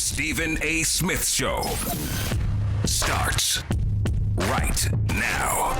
Stephen A. Smith Show starts right now.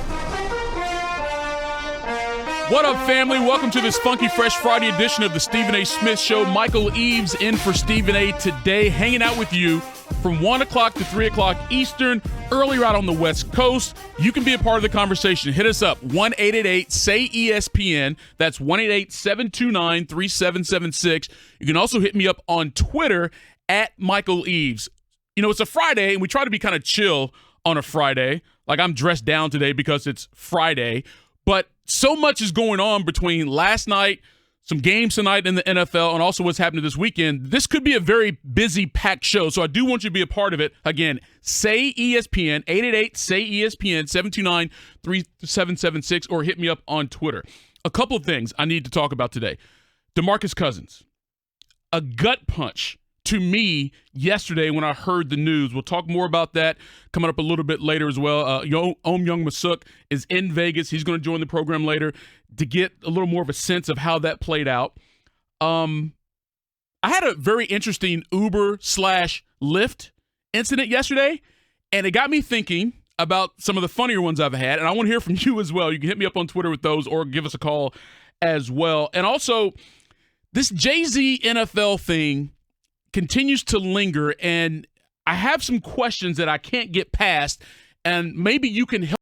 What up, family? Welcome to this funky, fresh Friday edition of the Stephen A. Smith Show. Michael Eaves in for Stephen A. today, hanging out with you from 1 o'clock to 3 o'clock Eastern, earlier out on the West Coast. You can be a part of the conversation. Hit us up, 1-888-SAY-ESPN. That's 1-888-729-3776. You can also hit me up on Twitter, at Michael Eaves. You know, it's a Friday, and we try to be kind of chill on a Friday. Like, I'm dressed down today because it's Friday. But so much is going on between last night, some games tonight in the NFL, and also what's happening this weekend. This could be a very busy, packed show, so I do want you to be a part of it. Again, say ESPN, 888-SAY-ESPN, 729-3776, or hit me up on Twitter. A couple of things I need to talk about today. DeMarcus Cousins, a gut punch to me yesterday when I heard the news. We'll talk more about that coming up a little bit later as well. Ohm Youngmisuk is in Vegas. He's going to join the program later to get a little more of a sense of how that played out. I had a very interesting Uber/Lyft incident yesterday, and it got me thinking about some of the funnier ones I've had, and I want to hear from you as well. You can hit me up on Twitter with those or give us a call as well. And also, this Jay-Z NFL thing continues to linger, and I have some questions that I can't get past, and maybe you can help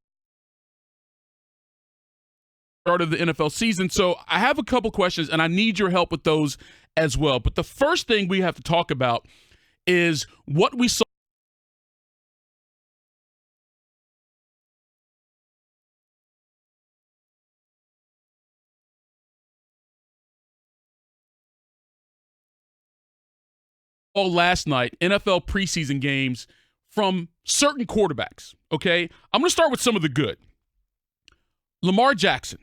start of the NFL season. So I have a couple questions, and I need your help with those as well. But the first thing we have to talk about is what we saw last night, NFL preseason games from certain quarterbacks, okay? I'm going to start with some of the good. Lamar Jackson.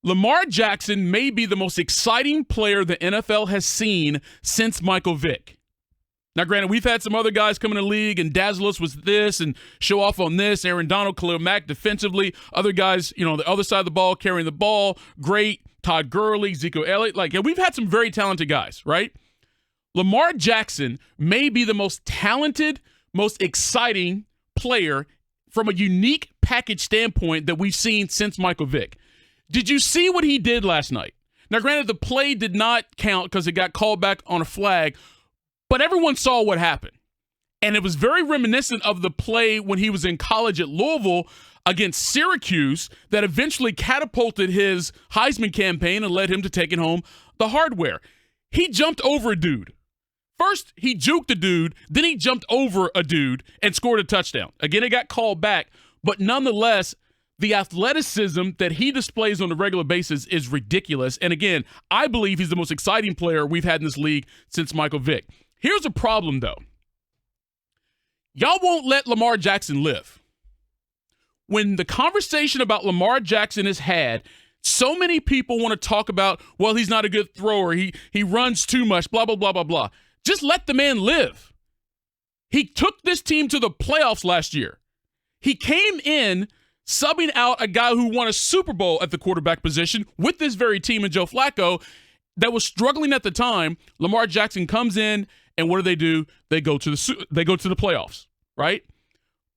Lamar Jackson may be the most exciting player the NFL has seen since Michael Vick. Now, granted, we've had some other guys come in the league and dazzle us with this and show off on this. Aaron Donald, Khalil Mack defensively. Other guys, you know, the other side of the ball, carrying the ball, great. Todd Gurley, Zeke Elliott. Like, yeah, we've had some very talented guys, right? Lamar Jackson may be the most talented, most exciting player from a unique package standpoint that we've seen since Michael Vick. Did you see what he did last night? Now, granted, the play did not count because it got called back on a flag, but everyone saw what happened. And it was very reminiscent of the play when he was in college at Louisville against Syracuse that eventually catapulted his Heisman campaign and led him to taking home the hardware. He jumped over a dude. First, he juked a dude, then he jumped over a dude and scored a touchdown. Again, it got called back, but nonetheless, the athleticism that he displays on a regular basis is ridiculous. And again, I believe he's the most exciting player we've had in this league since Michael Vick. Here's a problem, though. Y'all won't let Lamar Jackson live. When the conversation about Lamar Jackson is had, so many people want to talk about, well, he's not a good thrower. He runs too much, blah, blah, blah, blah, blah. Just let the man live. He took this team to the playoffs last year. He came in subbing out a guy who won a Super Bowl at the quarterback position with this very team in Joe Flacco that was struggling at the time. Lamar Jackson comes in, and what do? They go to the playoffs, right?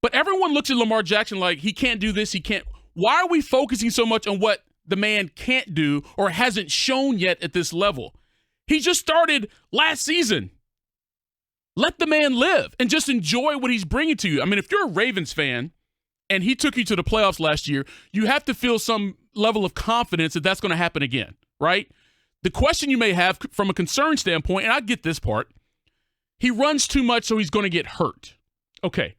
But everyone looks at Lamar Jackson like he can't do this, he can't. Why are we focusing so much on what the man can't do or hasn't shown yet at this level? He just started last season. Let the man live and just enjoy what he's bringing to you. I mean, if you're a Ravens fan and he took you to the playoffs last year, you have to feel some level of confidence that that's going to happen again, right? The question you may have from a concern standpoint, and I get this part, he runs too much, so he's going to get hurt. Okay,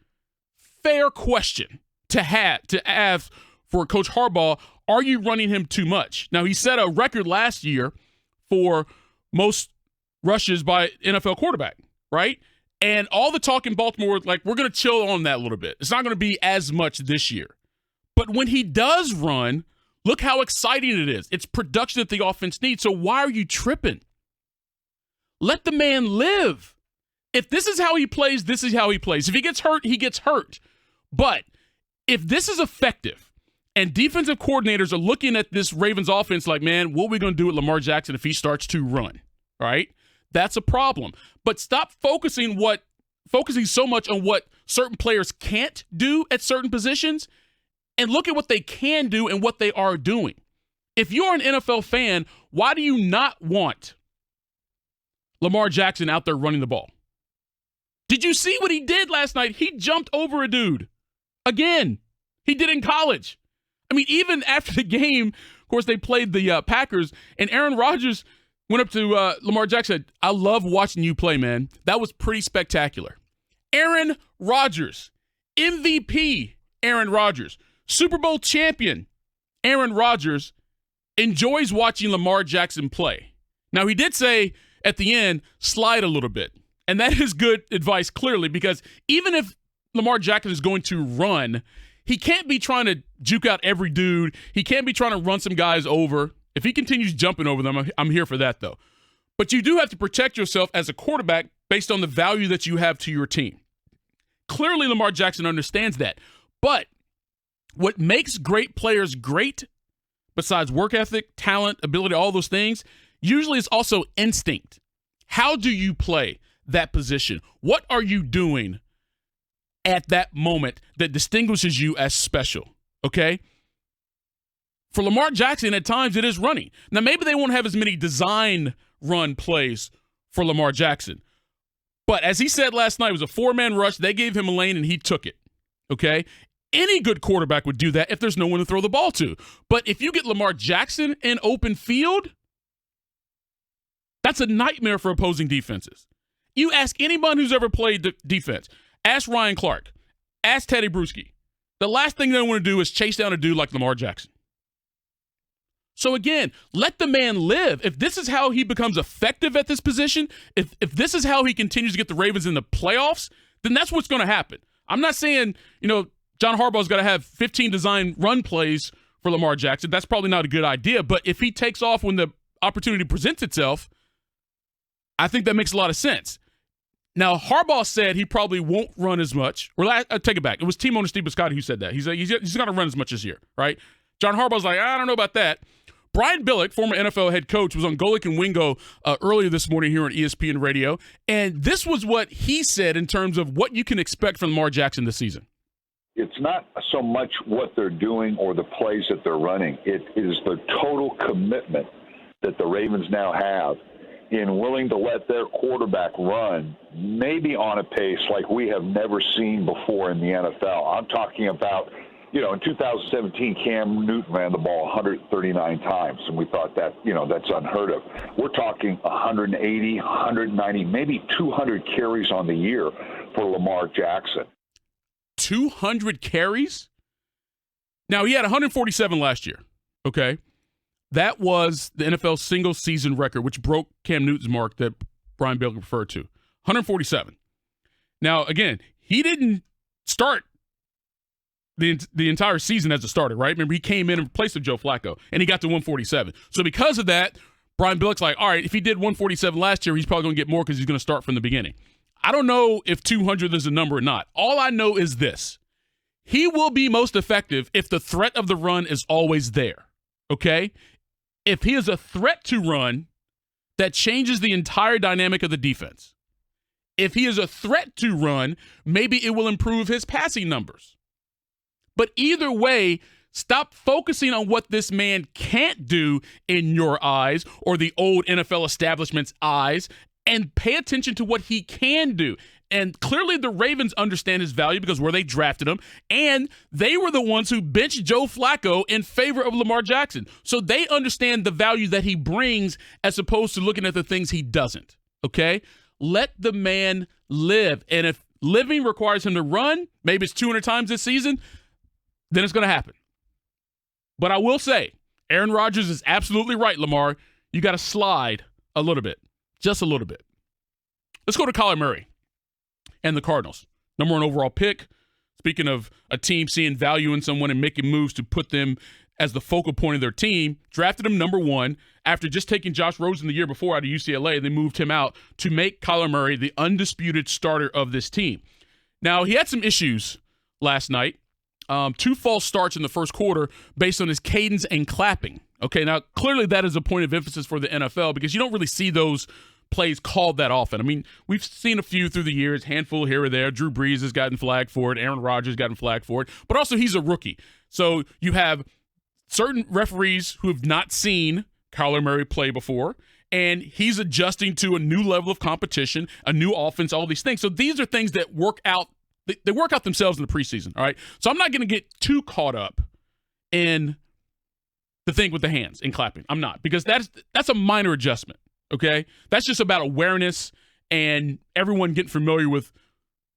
fair question to have for Coach Harbaugh. Are you running him too much? Now, he set a record last year for most rushes by NFL quarterback, right? And all the talk in Baltimore, like, we're going to chill on that a little bit. It's not going to be as much this year. But when he does run, look how exciting it is. It's production that the offense needs. So why are you tripping? Let the man live. If this is how he plays, this is how he plays. If he gets hurt, he gets hurt. But if this is effective and defensive coordinators are looking at this Ravens offense like, man, what are we going to do with Lamar Jackson if he starts to run, right? That's a problem. But stop focusing so much on what certain players can't do at certain positions and look at what they can do and what they are doing. If you're an NFL fan, why do you not want Lamar Jackson out there running the ball? Did you see what he did last night? He jumped over a dude. Again, he did in college. I mean, even after the game, of course, they played the Packers, and Aaron Rodgers went up to Lamar Jackson and said, I love watching you play, man. That was pretty spectacular. Aaron Rodgers, MVP Aaron Rodgers, Super Bowl champion Aaron Rodgers enjoys watching Lamar Jackson play. Now, he did say at the end, slide a little bit. And that is good advice, clearly, because even if Lamar Jackson is going to run, he can't be trying to juke out every dude. He can't be trying to run some guys over. If he continues jumping over them, I'm here for that, though. But you do have to protect yourself as a quarterback based on the value that you have to your team. Clearly, Lamar Jackson understands that. But what makes great players great, besides work ethic, talent, ability, all those things, usually is also instinct. How do you play that position? What are you doing at that moment that distinguishes you as special? Okay? For Lamar Jackson, at times it is running. Now, maybe they won't have as many design run plays for Lamar Jackson. But as he said last night, it was a four-man rush. They gave him a lane, and he took it. Okay? Any good quarterback would do that if there's no one to throw the ball to. But if you get Lamar Jackson in open field, that's a nightmare for opposing defenses. You ask anyone who's ever played defense. Ask Ryan Clark. Ask Teddy Bruschi. The last thing they want to do is chase down a dude like Lamar Jackson. So again, let the man live. If this is how he becomes effective at this position, if this is how he continues to get the Ravens in the playoffs, then that's what's going to happen. I'm not saying, John Harbaugh's got to have 15 design run plays for Lamar Jackson. That's probably not a good idea. But if he takes off when the opportunity presents itself, I think that makes a lot of sense. Now, Harbaugh said he probably won't run as much. Or I take it back. It was Team owner Steve Biscotti who said that. He's going to run as much this year, right? John Harbaugh's like, I don't know about that. Brian Billick, former NFL head coach, was on Golick and Wingo earlier this morning here on ESPN Radio, and this was what he said in terms of what you can expect from Lamar Jackson this season. It's not so much what they're doing or the plays that they're running. It is the total commitment that the Ravens now have in willing to let their quarterback run, maybe on a pace like we have never seen before in the NFL. I'm talking about, in 2017, Cam Newton ran the ball 139 times, and we thought that, that's unheard of. We're talking 180, 190, maybe 200 carries on the year for Lamar Jackson. 200 carries? Now, he had 147 last year, okay? That was the NFL single-season record, which broke Cam Newton's mark that Brian Billick referred to. 147. Now, again, he didn't start the entire season as a starter, right? Remember, he came in place of Joe Flacco, and he got to 147. So because of that, Brian Billick's like, all right, if he did 147 last year, he's probably going to get more because he's going to start from the beginning. I don't know if 200 is a number or not. All I know is this. He will be most effective if the threat of the run is always there, okay? If he is a threat to run, that changes the entire dynamic of the defense. If he is a threat to run, maybe it will improve his passing numbers. But either way, stop focusing on what this man can't do in your eyes or the old NFL establishment's eyes and pay attention to what he can do. And clearly the Ravens understand his value because where they drafted him, and they were the ones who benched Joe Flacco in favor of Lamar Jackson. So they understand the value that he brings as opposed to looking at the things he doesn't, okay? Let the man live. And if living requires him to run, maybe it's 200 times this season, then it's going to happen. But I will say, Aaron Rodgers is absolutely right, Lamar. You got to slide a little bit, just a little bit. Let's go to Kyler Murray and the Cardinals. Number 1 overall pick. Speaking of a team seeing value in someone and making moves to put them as the focal point of their team, drafted him number 1 after just taking Josh Rosen the year before out of UCLA. They moved him out to make Kyler Murray the undisputed starter of this team. Now, he had some issues last night. 2 false starts in the first quarter based on his cadence and clapping. Okay, now clearly that is a point of emphasis for the NFL because you don't really see those plays called that often. I mean, we've seen a few through the years, handful here or there. Drew Brees has gotten flagged for it. Aaron Rodgers has gotten flagged for it. But also, he's a rookie. So you have certain referees who have not seen Kyler Murray play before, and he's adjusting to a new level of competition, a new offense, all these things. So these are things that work out. They work out themselves in the preseason, all right? So I'm not going to get too caught up in the thing with the hands and clapping. I'm not, because that's a minor adjustment, okay? That's just about awareness and everyone getting familiar with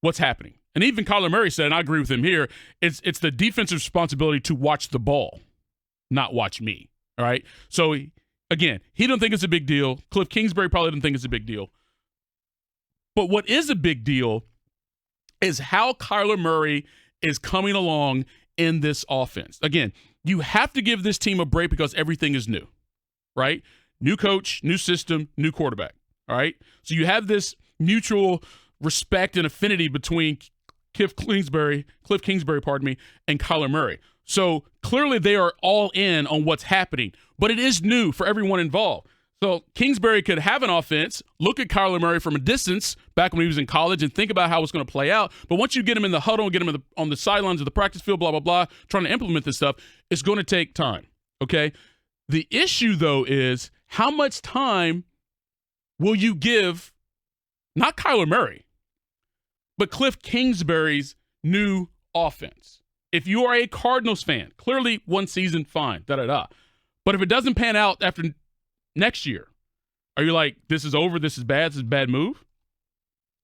what's happening. And even Kyler Murray said, and I agree with him here, it's the defensive responsibility to watch the ball, not watch me, all right? So, again, he don't think it's a big deal. Cliff Kingsbury probably doesn't think it's a big deal. But what is a big deal is how Kyler Murray is coming along in this offense. Again, you have to give this team a break because everything is new, right? New coach, new system, new quarterback, all right? So you have this mutual respect and affinity between Cliff Kingsbury, and Kyler Murray. So clearly they are all in on what's happening, but it is new for everyone involved. So Kingsbury could have an offense, look at Kyler Murray from a distance back when he was in college and think about how it's going to play out. But once you get him in the huddle, get him on the sidelines of the practice field, blah, blah, blah, trying to implement this stuff, it's going to take time, okay? The issue, though, is how much time will you give, not Kyler Murray, but Cliff Kingsbury's new offense? If you are a Cardinals fan, clearly one season, fine, da-da-da. But if it doesn't pan out after next year, are you like, this is over, this is bad, this is a bad move?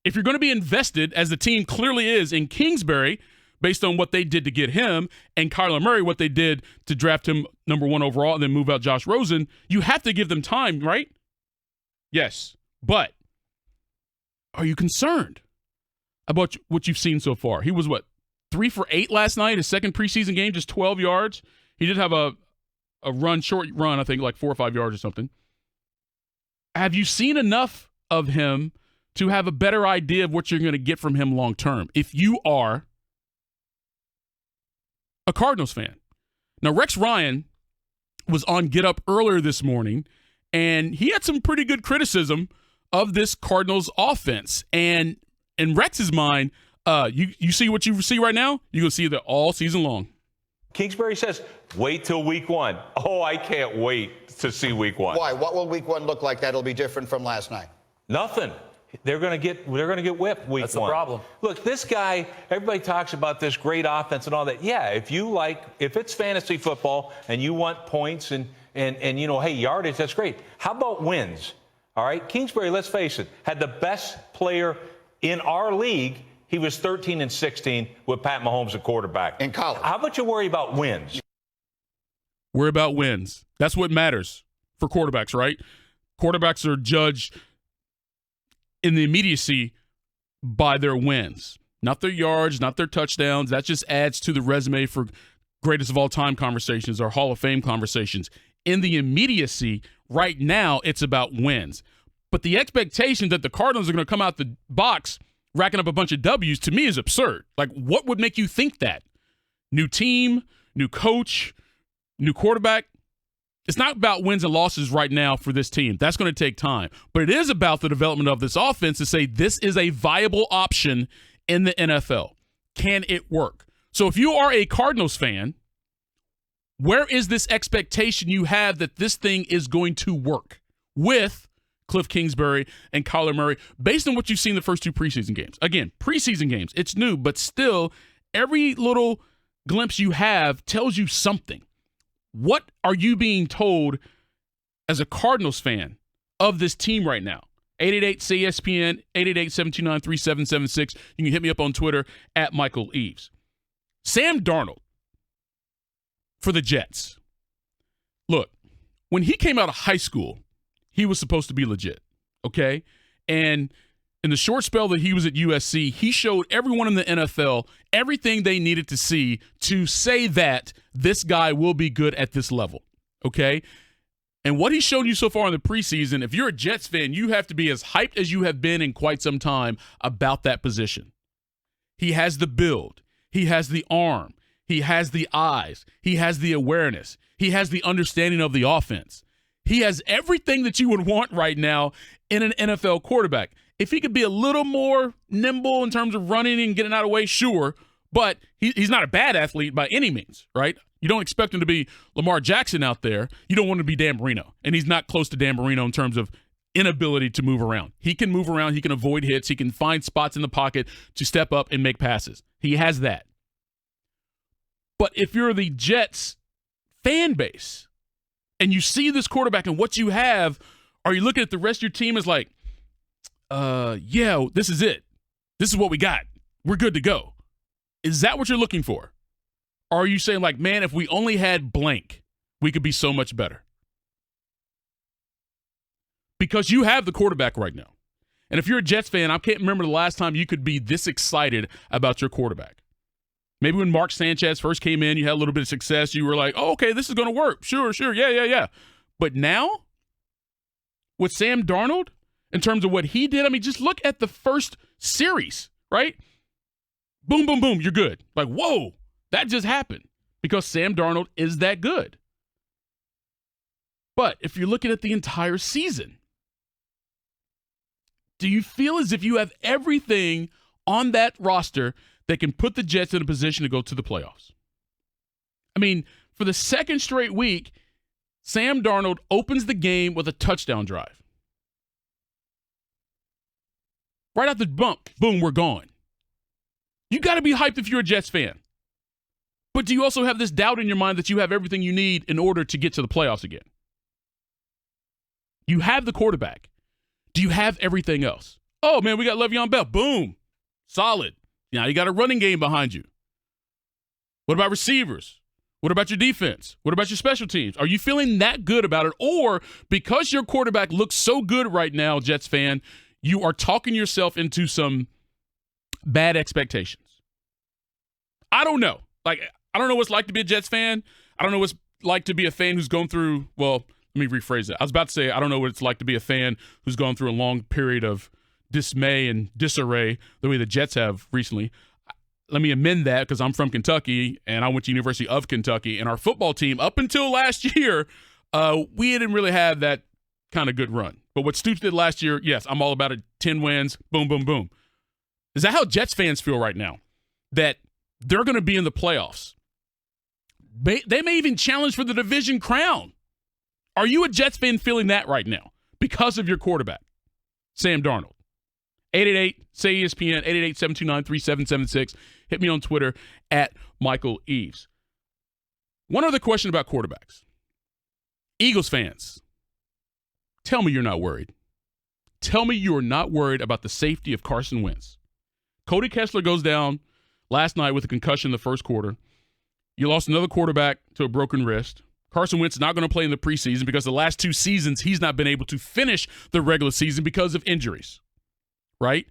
If you're going to be invested, as the team clearly is, in Kingsbury, based on what they did to get him, and Kyler Murray, what they did to draft him number 1 overall and then move out Josh Rosen, you have to give them time, right? Yes. But are you concerned about what you've seen so far? He was, 3 for 8 last night, his second preseason game, just 12 yards. He did have a short run, I think, like 4 or 5 yards or something. Have you seen enough of him to have a better idea of what you're going to get from him long term if you are a Cardinals fan? Now, Rex Ryan was on Get Up earlier this morning, and he had some pretty good criticism of this Cardinals offense. And in Rex's mind, you see what you see right now, you're going to see that all season long. Kingsbury says, wait till week 1. Oh, I can't wait to see week 1. Why? What will week 1 look like that'll be different from last night? Nothing. They're going to get whipped week 1. That's the problem. Look, this guy, everybody talks about this great offense and all that. Yeah, if it's fantasy football and you want points and hey, yardage, that's great. How about wins? All right, Kingsbury, let's face it, had the best player in our league. He was 13-16 with Pat Mahomes at quarterback. In college. How about you worry about wins? Worry about wins. That's what matters for quarterbacks, right? Quarterbacks are judged in the immediacy by their wins, not their yards, not their touchdowns. That just adds to the resume for greatest of all time conversations or Hall of Fame conversations. In the immediacy, right now, it's about wins. But the expectation that the Cardinals are going to come out the box racking up a bunch of W's, to me, is absurd. Like, what would make you think that? New team, new coach, new quarterback. It's not about wins and losses right now for this team. That's going to take time. But it is about the development of this offense to say this is a viable option in the NFL. Can it work? So if you are a Cardinals fan, where is this expectation you have that this thing is going to work with Cliff Kingsbury and Kyler Murray, based on what you've seen the first 2 preseason games? Again, preseason games, it's new, but still, every little glimpse you have tells you something. What are you being told as a Cardinals fan of this team right now? 888-CSPN, 888-729-3776. You can hit me up on Twitter at Michael Eaves. Sam Darnold for the Jets. Look, when he came out of high school, he was supposed to be legit, okay? And in the short spell that he was at USC, he showed everyone in the NFL everything they needed to see to say that this guy will be good at this level, okay? And what he's shown you so far in the preseason, if you're a Jets fan, you have to be as hyped as you have been in quite some time about that position. He has the build. He has the arm. He has the eyes. He has the awareness. He has the understanding of the offense. He has everything that you would want right now in an NFL quarterback. If he could be a little more nimble in terms of running and getting out of the way, sure. But he's not a bad athlete by any means, right? You don't expect him to be Lamar Jackson out there. You don't want him to be Dan Marino. And he's not close to Dan Marino in terms of inability to move around. He can move around. He can avoid hits. He can find spots in the pocket to step up and make passes. He has that. But if you're the Jets fan base and you see this quarterback and what you have, are you looking at the rest of your team as like, yeah, this is it. This is what we got. We're good to go. Is that what you're looking for? Or are you saying like, man, if we only had blank, we could be so much better? Because you have the quarterback right now. And if you're a Jets fan, I can't remember the last time you could be this excited about your quarterback. Maybe when Mark Sanchez first came in, you had a little bit of success. You were like, oh, okay, this is going to work. Sure, yeah. But now, with Sam Darnold, in terms of what he did, I mean, just look at the first series, right? Boom, boom, boom, you're good. Like, whoa, that just happened because Sam Darnold is that good. But if you're looking at the entire season, do you feel as if you have everything on that roster that can put the Jets in a position to go to the playoffs? I mean, for the second straight week, Sam Darnold opens the game with a touchdown drive. Right out the bump, boom, we're gone. You got to be hyped if you're a Jets fan. But do you also have this doubt in your mind that you have everything you need in order to get to the playoffs again? You have the quarterback. Do you have everything else? Oh, man, we got Le'Veon Bell. Boom. Solid. Now you got a running game behind you. What about receivers? What about your defense? What about your special teams? Are you feeling that good about it? Or because your quarterback looks so good right now, Jets fan, you are talking yourself into some bad expectations? I don't know. Like, I don't know what it's like to be a Jets fan. I don't know what it's like to be a fan who's gone through, well, let me rephrase that. I was about to say I don't know what it's like to be a fan who's gone through a long period of dismay and disarray the way the Jets have recently. Let me amend that because I'm from Kentucky and I went to University of Kentucky, and our football team up until last year, we didn't really have that kind of good run. But what Stoops did last year, yes, I'm all about it. 10 wins, boom, boom, boom. Is that how Jets fans feel right now? That they're going to be in the playoffs. They may even challenge for the division crown. Are you a Jets fan feeling that right now because of your quarterback, Sam Darnold? 888-SAY-ESPN, 888-729-3776. Hit me on Twitter at Michael Eaves. One other question about quarterbacks. Eagles fans, tell me you're not worried. Tell me you're not worried about the safety of Carson Wentz. Cody Kessler goes down last night with a concussion in the first quarter. You lost another quarterback to a broken wrist. Carson Wentz is not going to play in the preseason because the last two seasons he's not been able to finish the regular season because of injuries, right?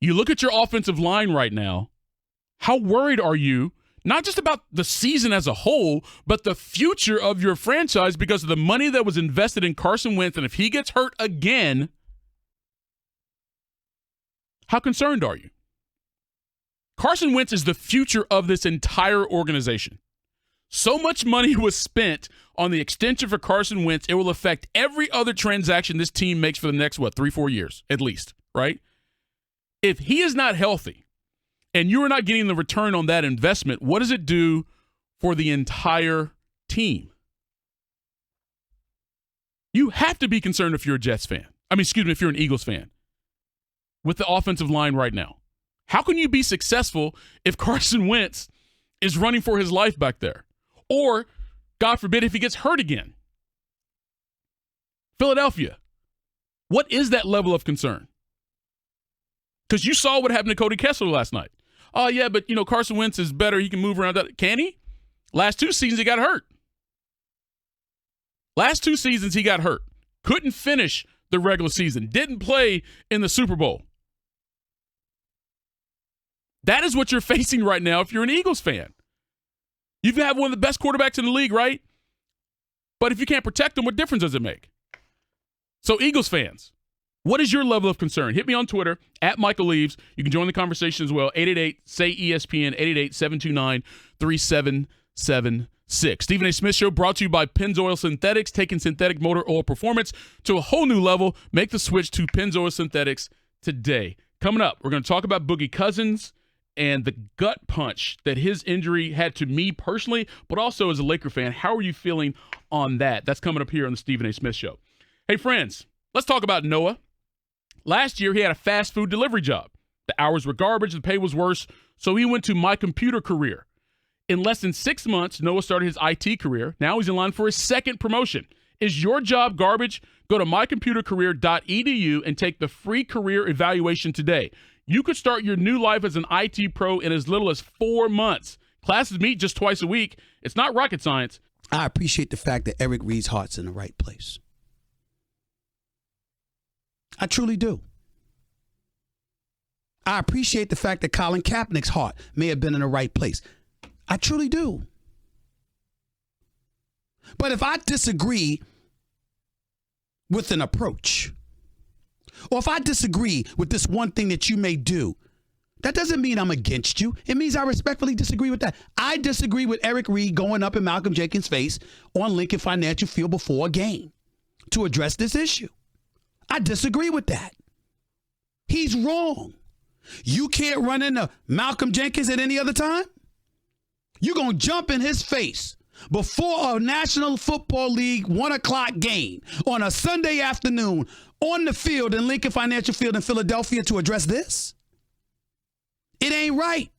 You look at your offensive line right now. How worried are you, not just about the season as a whole, but the future of your franchise because of the money that was invested in Carson Wentz? And if he gets hurt again, how concerned are you? Carson Wentz is the future of this entire organization. So much money was spent on the extension for Carson Wentz, it will affect every other transaction this team makes for the next, 3-4 years at least, right? If he is not healthy and you are not getting the return on that investment, what does it do for the entire team? You have to be concerned if you're a Jets fan. If you're an Eagles fan with the offensive line right now. How can you be successful if Carson Wentz is running for his life back there? Or, God forbid, if he gets hurt again. Philadelphia, what is that level of concern? Because you saw what happened to Cody Kessler last night. Oh, yeah, but, Carson Wentz is better. He can move around. Can he? Last two seasons, he got hurt. Couldn't finish the regular season. Didn't play in the Super Bowl. That is what you're facing right now if you're an Eagles fan. You have one of the best quarterbacks in the league, right? But if you can't protect them, what difference does it make? So, Eagles fans, what is your level of concern? Hit me on Twitter, at Michael Eaves. You can join the conversation as well, 888-SAY-ESPN, Stephen A. Smith Show brought to you by Pennzoil Synthetics, taking synthetic motor oil performance to a whole new level. Make the switch to Pennzoil Synthetics today. Coming up, we're going to talk about Boogie Cousins and the gut punch that his injury had to me personally, but also as a Laker fan. How are you feeling on that? That's coming up here on the Stephen A. Smith Show. Hey, friends, let's talk about Noah. Last year, he had a fast food delivery job. The hours were garbage, the pay was worse, so he went to My Computer Career. In less than 6 months, Noah started his IT career. Now he's in line for his second promotion. Is your job garbage? Go to mycomputercareer.edu and take the free career evaluation today. You could start your new life as an IT pro in as little as 4 months. Classes meet just twice a week. It's not rocket science. I appreciate the fact that Eric Reed's heart's in the right place. I truly do. I appreciate the fact that Colin Kaepernick's heart may have been in the right place. I truly do. But if I disagree with an approach, or if I disagree with this one thing that you may do, that doesn't mean I'm against you. It means I respectfully disagree with that. I disagree with Eric Reed going up in Malcolm Jenkins' face on Lincoln Financial Field before a game to address this issue. I disagree with that. He's wrong. You can't run into Malcolm Jenkins at any other time? You're going to jump in his face before a National Football League 1 o'clock game on a Sunday afternoon on the field in Lincoln Financial Field in Philadelphia to address this? It ain't right.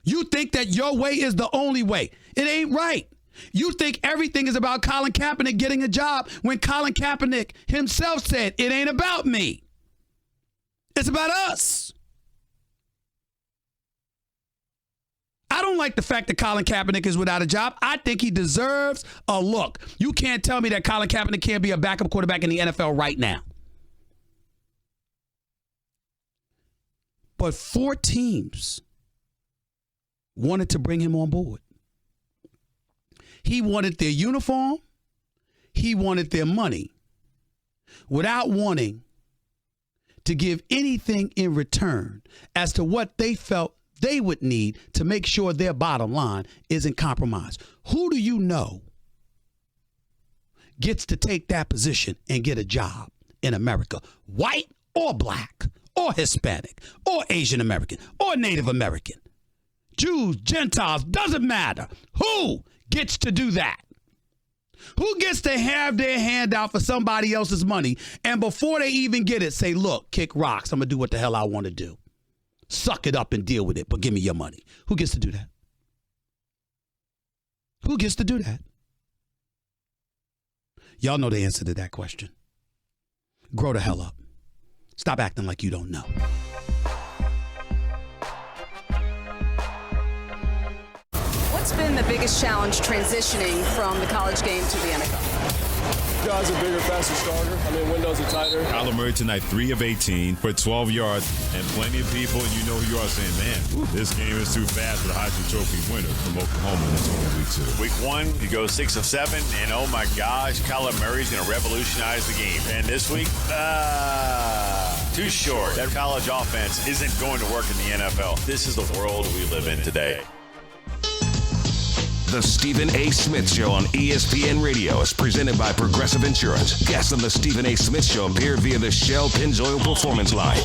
You think that your way is the only way. It ain't right. You think everything is about Colin Kaepernick getting a job when Colin Kaepernick himself said, it ain't about me. It's about us. I don't like the fact that Colin Kaepernick is without a job. I think he deserves a look. You can't tell me that Colin Kaepernick can't be a backup quarterback in the NFL right now. But 4 teams wanted to bring him on board. He wanted their uniform. He wanted their money without wanting to give anything in return as to what they felt they would need to make sure their bottom line isn't compromised. Who do you know gets to take that position and get a job in America? White or black or Hispanic or Asian American or Native American? Jews, Gentiles, doesn't matter. Who gets to do that? Who gets to have their hand out for somebody else's money and before they even get it, say, look, kick rocks. I'm going to do what the hell I want to do. Suck it up and deal with it, but give me your money. Who gets to do that? Who gets to do that? Y'all know the answer to that question. Grow the hell up. Stop acting like you don't know. What's been the biggest challenge transitioning from the college game to the NFL? Guys are bigger, faster, stronger. Windows are tighter. Kyler Murray tonight, 3 of 18 for 12 yards, and plenty of people, and you know who you are, saying, man, this game is too fast for the Heisman Trophy winner from Oklahoma. That's only week 2. Week 1, he goes 6 of 7, and oh my gosh, Kyler Murray's going to revolutionize the game. And this week, too short. That college offense isn't going to work in the NFL. This is the world we live in today. The Stephen A. Smith Show on ESPN Radio is presented by Progressive Insurance. Guests on the Stephen A. Smith Show appear via the Shell Pennzoil Performance Line.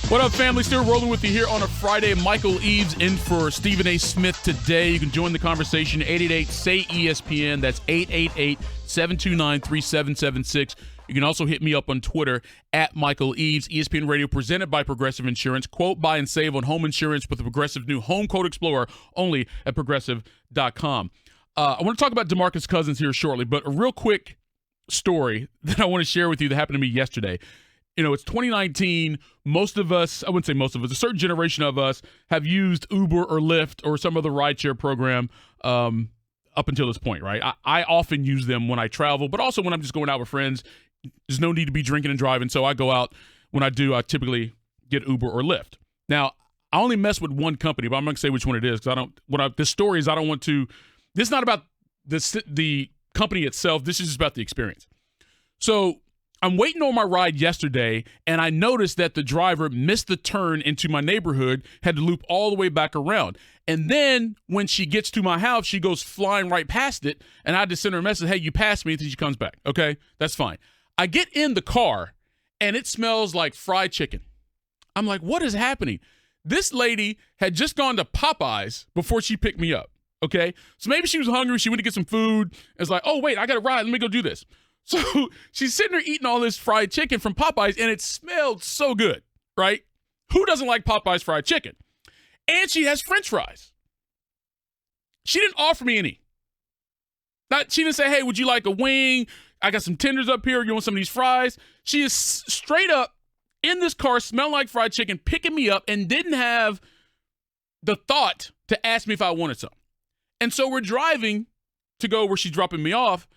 What up, family? Still rolling with you here on a Friday. Michael Eaves in for Stephen A. Smith today. You can join the conversation, 888-SAY-ESPN. That's 888-729-3776. You can also hit me up on Twitter at Michael Eaves. ESPN Radio presented by Progressive Insurance. Quote, buy, and save on home insurance with the Progressive new Home Quote Explorer only at Progressive.com. I want to talk about DeMarcus Cousins here shortly, but a real quick story that I want to share with you that happened to me yesterday. You know, it's 2019. Most of us, I wouldn't say most of us, a certain generation of us have used Uber or Lyft or some other rideshare program up until this point, right? I often use them when I travel, but also when I'm just going out with friends. There's no need to be drinking and driving, so I go out. When I do, I typically get Uber or Lyft. Now, I only mess with one company, but I'm not going to say which one it is because this story is I don't want to. This is not about the company itself. This is just about the experience. So I'm waiting on my ride yesterday, and I noticed that the driver missed the turn into my neighborhood, had to loop all the way back around. And then when she gets to my house, she goes flying right past it, and I had to send her a message, hey, you passed me, until she comes back. Okay, that's fine. I get in the car, and it smells like fried chicken. I'm like, what is happening? This lady had just gone to Popeyes before she picked me up, okay? So maybe she was hungry. She went to get some food. It's like, oh, wait, I got to ride. Let me go do this. So she's sitting there eating all this fried chicken from Popeyes, and it smelled so good, right? Who doesn't like Popeyes fried chicken? And she has French fries. She didn't offer me any. She didn't say, hey, would you like a wing? I got some tenders up here. You want some of these fries? She is straight up in this car, smelling like fried chicken, picking me up, and didn't have the thought to ask me if I wanted some. And so we're driving to go where she's dropping me off.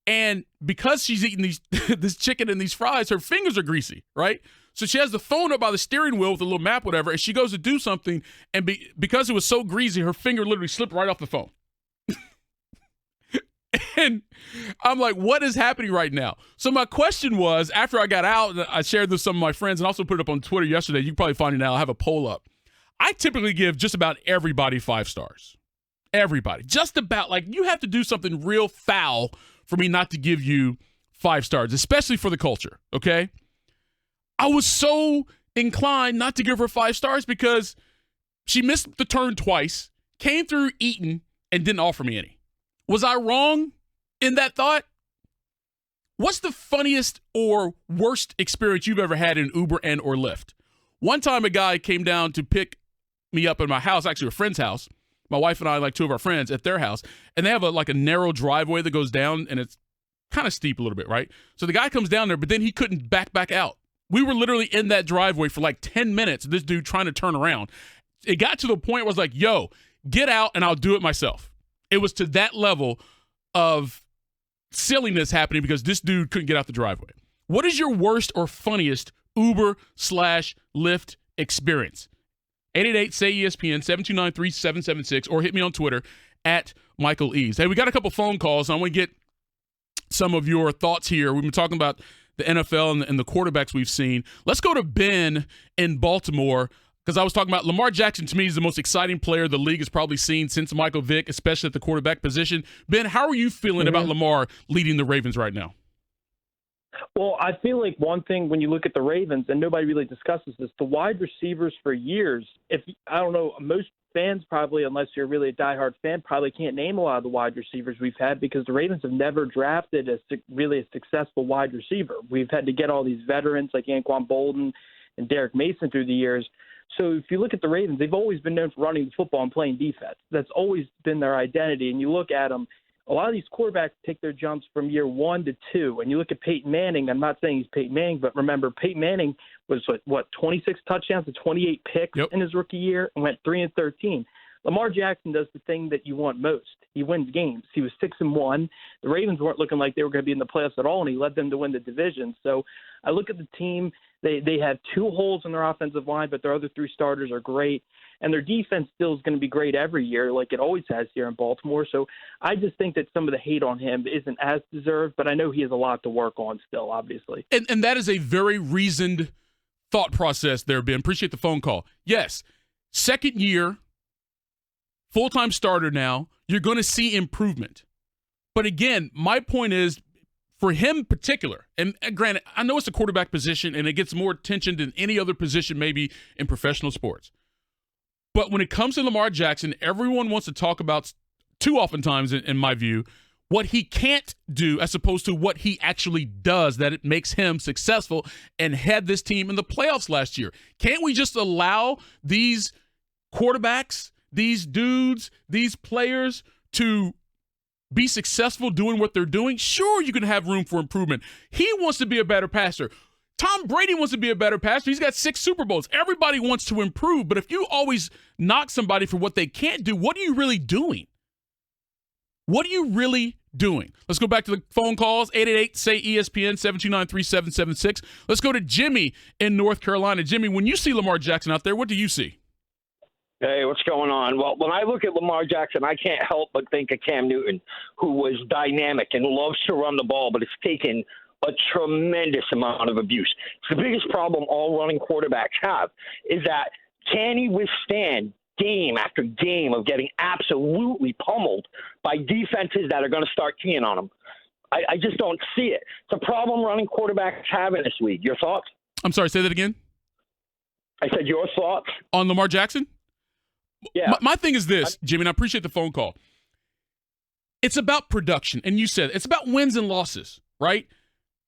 And because she's eating this chicken and these fries, her fingers are greasy, right? So she has the phone up by the steering wheel with a little map, whatever, and she goes to do something, and because it was so greasy, her finger literally slipped right off the phone. And I'm like, what is happening right now? So my question was, after I got out, and I shared this with some of my friends and also put it up on Twitter yesterday. You can probably find it now. I have a poll up. I typically give just about everybody 5 stars. Everybody. Just about. Like, you have to do something real foul for me not to give you 5 stars, especially for the culture, okay? I was so inclined not to give her 5 stars because she missed the turn twice, came through eating, and didn't offer me any. Was I wrong in that thought? What's the funniest or worst experience you've ever had in Uber and or Lyft? One time a guy came down to pick me up at my house, actually a friend's house. My wife and I, like 2 of our friends, at their house, and they have a narrow driveway that goes down, and it's kind of steep a little bit, right? So the guy comes down there, but then he couldn't back out. We were literally in that driveway for like 10 minutes, this dude trying to turn around. It got to the point where I was like, yo, get out and I'll do it myself. It was to that level of silliness happening because this dude couldn't get out the driveway. What is your worst or funniest Uber/Lyft experience? 888-SAY-ESPN, 729-3776, or hit me on Twitter at Michael Eaves. Hey, we got a couple phone calls. I want to get some of your thoughts here. We've been talking about the NFL and the quarterbacks we've seen. Let's go to Ben in Baltimore, because I was talking about Lamar Jackson. To me, is the most exciting player the league has probably seen since Michael Vick, especially at the quarterback position. Ben, how are you feeling about Lamar leading the Ravens right now? Well, I feel like one thing when you look at the Ravens, and nobody really discusses this, the wide receivers for years, I don't know, most fans probably, unless you're really a diehard fan, probably can't name a lot of the wide receivers we've had because the Ravens have never drafted really a successful wide receiver. We've had to get all these veterans like Anquan Bolden and Derek Mason through the years. So if you look at the Ravens, they've always been known for running the football and playing defense. That's always been their identity. And you look at them, a lot of these quarterbacks take their jumps from year 1 to 2. And you look at Peyton Manning, I'm not saying he's Peyton Manning, but remember, Peyton Manning was, 26 touchdowns and 28 picks in his rookie year and went 3-13. Lamar Jackson does the thing that you want most. He wins games. He was 6-1. The Ravens weren't looking like they were going to be in the playoffs at all, and he led them to win the division. So I look at the team. They have 2 holes in their offensive line, but their other 3 starters are great. And their defense still is going to be great every year like it always has here in Baltimore. So I just think that some of the hate on him isn't as deserved, but I know he has a lot to work on still, obviously. And that is a very reasoned thought process there, Ben. Appreciate the phone call. Yes, second year, full-time starter now, you're going to see improvement. But again, my point is, for him in particular, and granted, I know it's a quarterback position and it gets more attention than any other position maybe in professional sports. But when it comes to Lamar Jackson, everyone wants to talk about, too oftentimes in my view, what he can't do as opposed to what he actually does, that it makes him successful and had this team in the playoffs last year. Can't we just allow these quarterbacks, these dudes, these players to be successful doing what they're doing? Sure, you can have room for improvement. He wants to be a better passer. Tom Brady wants to be a better passer. He's got 6 Super Bowls. Everybody wants to improve, but if you always knock somebody for what they can't do, what are you really doing? What are you really doing? Let's go back to the phone calls, 888-SAY-ESPN, 729-3776. Let's go to Jimmy in North Carolina. Jimmy, when you see Lamar Jackson out there, what do you see? Hey, what's going on? Well, when I look at Lamar Jackson, I can't help but think of Cam Newton, who was dynamic and loves to run the ball, but it's taken a tremendous amount of abuse. The biggest problem all running quarterbacks have is that can he withstand game after game of getting absolutely pummeled by defenses that are going to start keying on him? I just don't see it. It's a problem running quarterbacks have in this league. Your thoughts? I'm sorry, say that again. I said your thoughts? On Lamar Jackson? Yeah. My thing is this, Jimmy, and I appreciate the phone call. It's about production, and you said it's about wins and losses, right?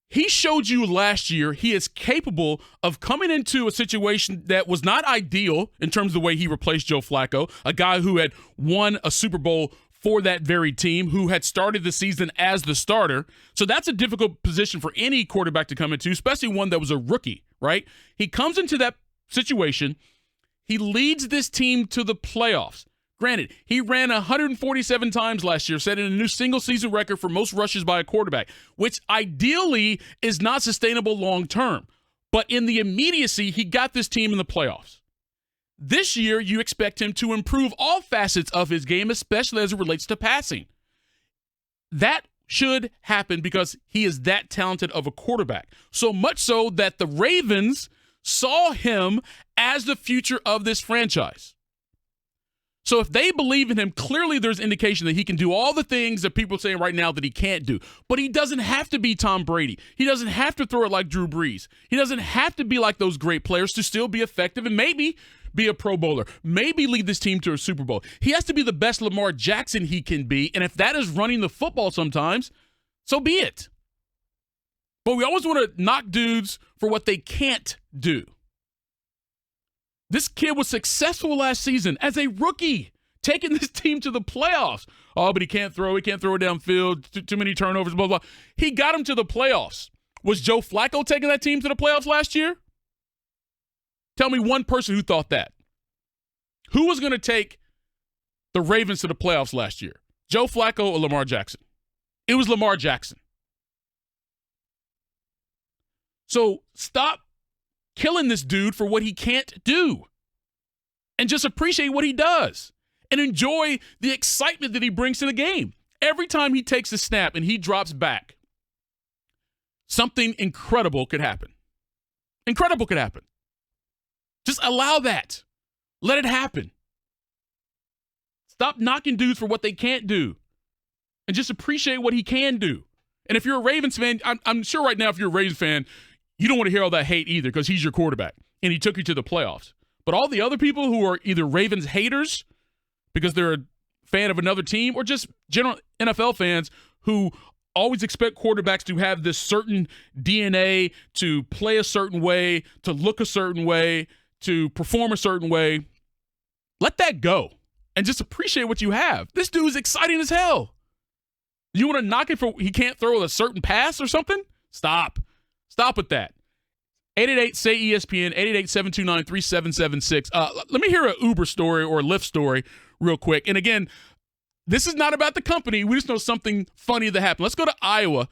He showed you last year he is capable of coming into a situation that was not ideal in terms of the way he replaced Joe Flacco, a guy who had won a Super Bowl for that very team, who had started the season as the starter. So that's a difficult position for any quarterback to come into, especially one that was a rookie, right? He comes into that situation. He leads this team to the playoffs. Granted, he ran 147 times last year, setting a new single-season record for most rushes by a quarterback, which ideally is not sustainable long-term. But in the immediacy, he got this team in the playoffs. This year, you expect him to improve all facets of his game, especially as it relates to passing. That should happen because he is that talented of a quarterback. So much so that the Ravens saw him as the future of this franchise. So if they believe in him, clearly there's indication that he can do all the things that people are saying right now that he can't do. But he doesn't have to be Tom Brady. He doesn't have to throw it like Drew Brees. He doesn't have to be like those great players to still be effective and maybe be a Pro Bowler, maybe lead this team to a Super Bowl. He has to be the best Lamar Jackson he can be, and if that is running the football sometimes, so be it. But we always want to knock dudes for what they can't do. This kid was successful last season as a rookie, taking this team to the playoffs. Oh, but he can't throw. He can't throw it downfield. Too many turnovers, blah, blah. He got him to the playoffs. Was Joe Flacco taking that team to the playoffs last year? Tell me one person who thought that. Who was going to take the Ravens to the playoffs last year? Joe Flacco or Lamar Jackson? It was Lamar Jackson. So stop killing this dude for what he can't do and just appreciate what he does and enjoy the excitement that he brings to the game. Every time he takes a snap and he drops back, something incredible could happen. Incredible could happen. Just allow that. Let it happen. Stop knocking dudes for what they can't do and just appreciate what he can do. And if you're a Ravens fan, I'm sure right now if you're a Ravens fan, you don't want to hear all that hate either because he's your quarterback and he took you to the playoffs. But all the other people who are either Ravens haters because they're a fan of another team or just general NFL fans who always expect quarterbacks to have this certain DNA, to play a certain way, to look a certain way, to perform a certain way, let that go and just appreciate what you have. This dude is exciting as hell. You want to knock it for he can't throw a certain pass or something? Stop. Stop with that. 888-SAY-ESPN, 888-729-3776. Let me hear an Uber story or a Lyft story real quick. And again, this is not about the company. We just know something funny that happened. Let's go to Iowa.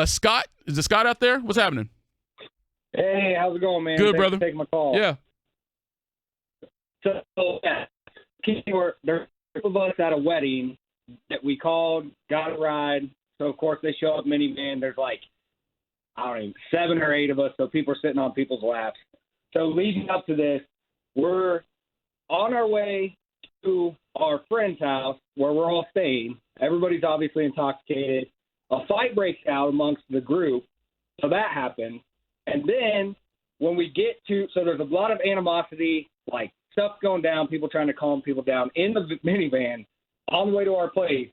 Scott, is the Scott out there? What's happening? Hey, how's it going, man? Good, Thanks brother. for taking my call. Yeah. So, there's a group of us at a wedding that we called, got a ride. So, of course, they show up minivan. There's like, 7 or 8 of us, so people are sitting on people's laps. So leading up to this, we're on our way to our friend's house where we're all staying. Everybody's obviously intoxicated. A fight breaks out amongst the group, so that happened. And then when we get to – so there's a lot of animosity, like stuff going down, people trying to calm people down in the minivan on the way to our place.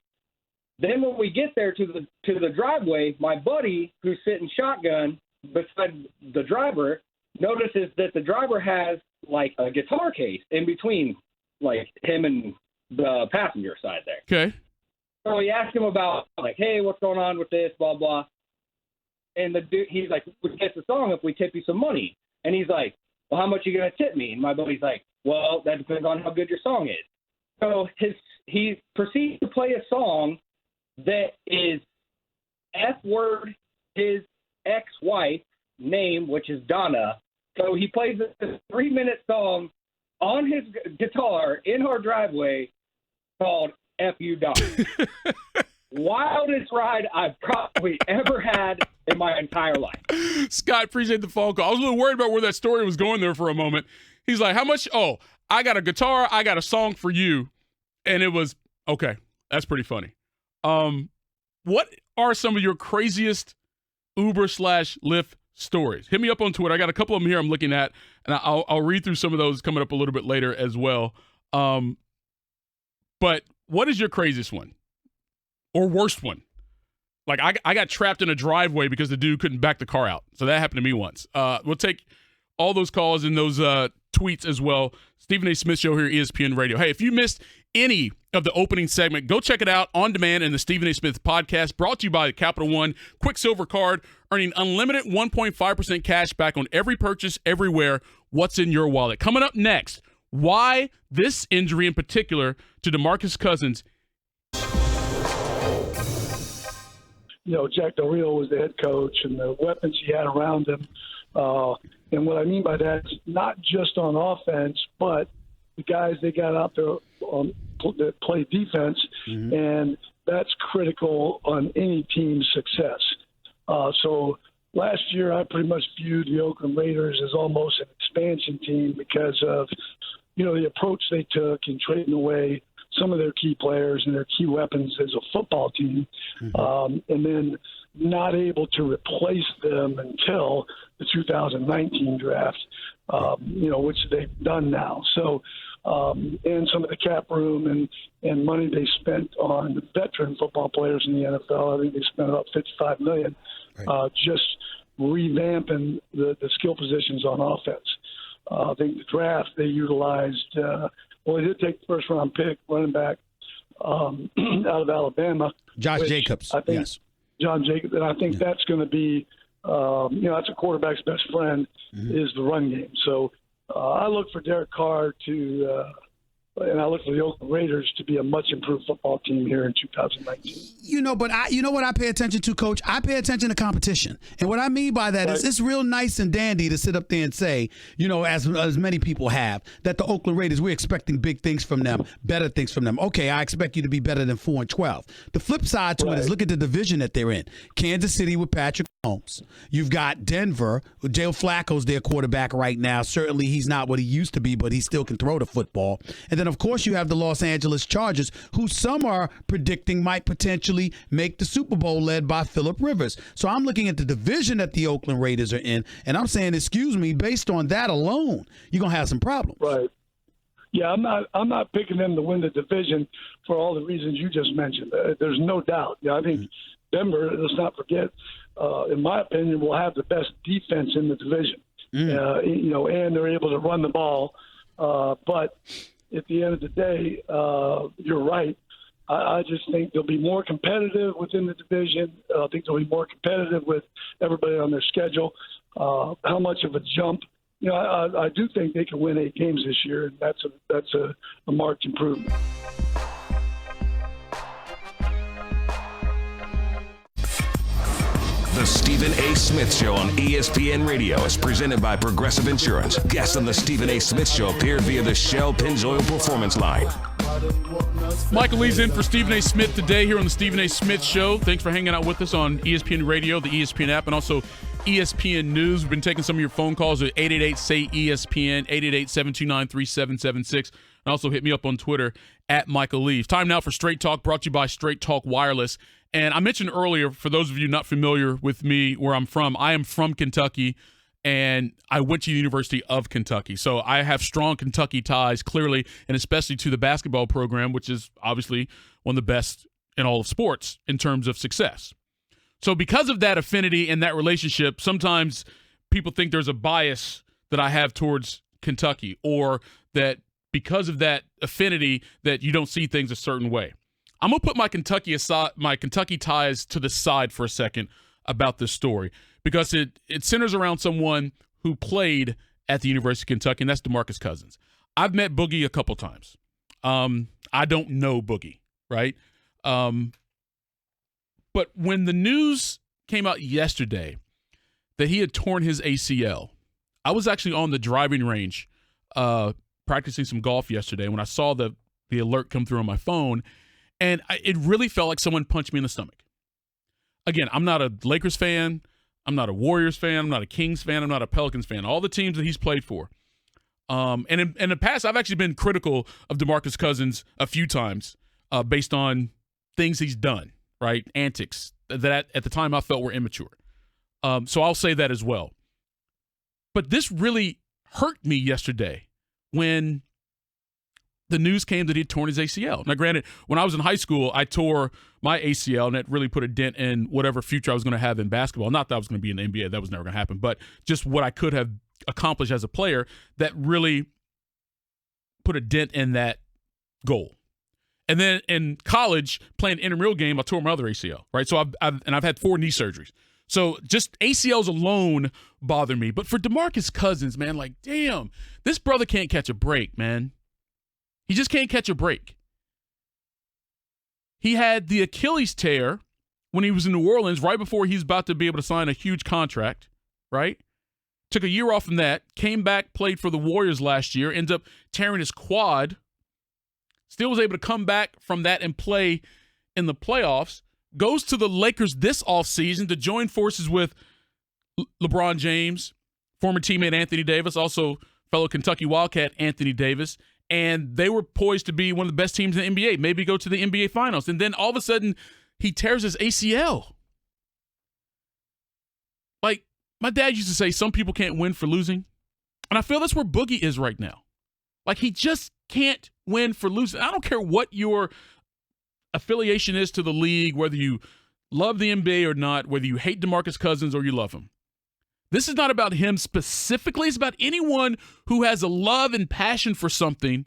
Then when we get there to the driveway, my buddy, who's sitting shotgun beside the driver, notices that the driver has, like, a guitar case in between, like, him and the passenger side there. Okay. So he asked him about, like, hey, what's going on with this, blah, blah. And the dude, he's like, we get the song if we tip you some money. And he's like, well, how much are you going to tip me? And my buddy's like, well, that depends on how good your song is. So he proceeds to play a song that is F-word his ex-wife name, which is Donna. So he plays this 3-minute song on his guitar in our driveway called F You Donna. Wildest ride I've probably ever had in my entire life. Scott, appreciate the phone call. I was a little worried about where that story was going there for a moment. He's like, how much? Oh, I got a guitar. I got a song for you. And it was, okay, that's pretty funny. What are some of your craziest Uber/Lyft stories? Hit me up on Twitter. I got a couple of them here I'm looking at, and I'll read through some of those coming up a little bit later as well. But what is your craziest one or worst one? Like I got trapped in a driveway because the dude couldn't back the car out. So that happened to me once. We'll take all those calls and those tweets as well. Stephen A. Smith Show here, ESPN Radio. Hey, if you missed any of the opening segment, go check it out on demand in the Stephen A. Smith podcast, brought to you by the Capital One Quicksilver Card, earning unlimited 1.5% cash back on every purchase everywhere. What's in your wallet? Coming up next, why this injury in particular to DeMarcus Cousins. Jack Del Rio was the head coach and the weapons he had around him. And what I mean by that is not just on offense, but the guys they got out there that play defense, and that's critical on any team's success. So last year I pretty much viewed the Oakland Raiders as almost an expansion team because of, the approach they took in trading away some of their key players and their key weapons as a football team, and then not able to replace them until the 2019 draft, which they've done now. So, and some of the cap room and money they spent on veteran football players in the NFL, I think they spent about $55 million, just revamping the skill positions on offense. I think the draft they utilized. They did take the first round pick, running back out of Alabama, Josh Jacobs. I think, yes, John Jacobs, and I think that's going to be, that's a quarterback's best friend is the run game. So I look for Derek Carr and I look for the Oakland Raiders to be a much improved football team here in 2019. But you know what I pay attention to, Coach? I pay attention to competition. And what I mean by that is it's real nice and dandy to sit up there and say, as many people have, that the Oakland Raiders, we're expecting big things from them, better things from them. Okay, I expect you to be better than 4-12. The flip side to it is look at the division that they're in. Kansas City with Patrick Mahomes. You've got Denver. Joe Flacco's their quarterback right now. Certainly he's not what he used to be, but he still can throw the football. And then, of course, you have the Los Angeles Chargers, who some are predicting might potentially make the Super Bowl, led by Phillip Rivers. So I'm looking at the division that the Oakland Raiders are in, and I'm saying, excuse me, based on that alone, you're going to have some problems. Right. Yeah, I'm not picking them to win the division for all the reasons you just mentioned. There's no doubt. I think Denver, let's not forget, in my opinion, will have the best defense in the division. And they're able to run the ball. But at the end of the day, you're right. I just think they'll be more competitive within the division. I think they'll be more competitive with everybody on their schedule. How much of a jump? I do think they can win 8 games this year, and that's a marked improvement. The Stephen A. Smith Show on ESPN Radio is presented by Progressive Insurance. Guests on the Stephen A. Smith Show appear via the Shell Pennzoil Performance Line. Michael Lee's in for Stephen A. Smith today here on the Stephen A. Smith Show. Thanks for hanging out with us on ESPN Radio, the ESPN app, and also ESPN News. We've been taking some of your phone calls at 888-SAY-ESPN, 888-729-3776. And also hit me up on Twitter at Michael Leaves. Time now for Straight Talk, brought to you by Straight Talk Wireless. And I mentioned earlier, for those of you not familiar with me, where I'm from, I am from Kentucky, and I went to the University of Kentucky. So I have strong Kentucky ties, clearly, and especially to the basketball program, which is obviously one of the best in all of sports in terms of success. So because of that affinity and that relationship, sometimes people think there's a bias that I have towards Kentucky, or that because of that affinity that you don't see things a certain way. I'm going to put my Kentucky ties to the side for a second about this story, because it centers around someone who played at the University of Kentucky, and that's DeMarcus Cousins. I've met Boogie a couple times. I don't know Boogie, right? But when the news came out yesterday that he had torn his ACL, I was actually on the driving range practicing some golf yesterday when I saw the alert come through on my phone, and it really felt like someone punched me in the stomach. Again, I'm not a Lakers fan. I'm not a Warriors fan. I'm not a Kings fan. I'm not a Pelicans fan. All the teams that he's played for. And in the past, I've actually been critical of DeMarcus Cousins a few times based on things he's done, right? Antics that at the time I felt were immature. So I'll say that as well. But this really hurt me yesterday when the news came that he had torn his ACL. Now, granted, when I was in high school, I tore my ACL, and it really put a dent in whatever future I was going to have in basketball. Not that I was going to be in the NBA. That was never going to happen. But just what I could have accomplished as a player that really put a dent in that goal. And then in college, playing an intramural game, I tore my other ACL, right? So I've had 4 knee surgeries. So just ACLs alone bother me. But for DeMarcus Cousins, man, like, damn, this brother can't catch a break, man. He just can't catch a break. He had the Achilles tear when he was in New Orleans right before he's about to be able to sign a huge contract, right? Took a year off from that, came back, played for the Warriors last year, ends up tearing his quad, still was able to come back from that and play in the playoffs, goes to the Lakers this offseason to join forces with LeBron James, former teammate Anthony Davis, also fellow Kentucky Wildcat Anthony Davis, and they were poised to be one of the best teams in the NBA, maybe go to the NBA Finals. And then all of a sudden, he tears his ACL. Like, my dad used to say, some people can't win for losing. And I feel that's where Boogie is right now. Like, he just can't win for losing. I don't care what your affiliation is to the league, whether you love the NBA or not, whether you hate DeMarcus Cousins or you love him. This is not about him specifically. It's about anyone who has a love and passion for something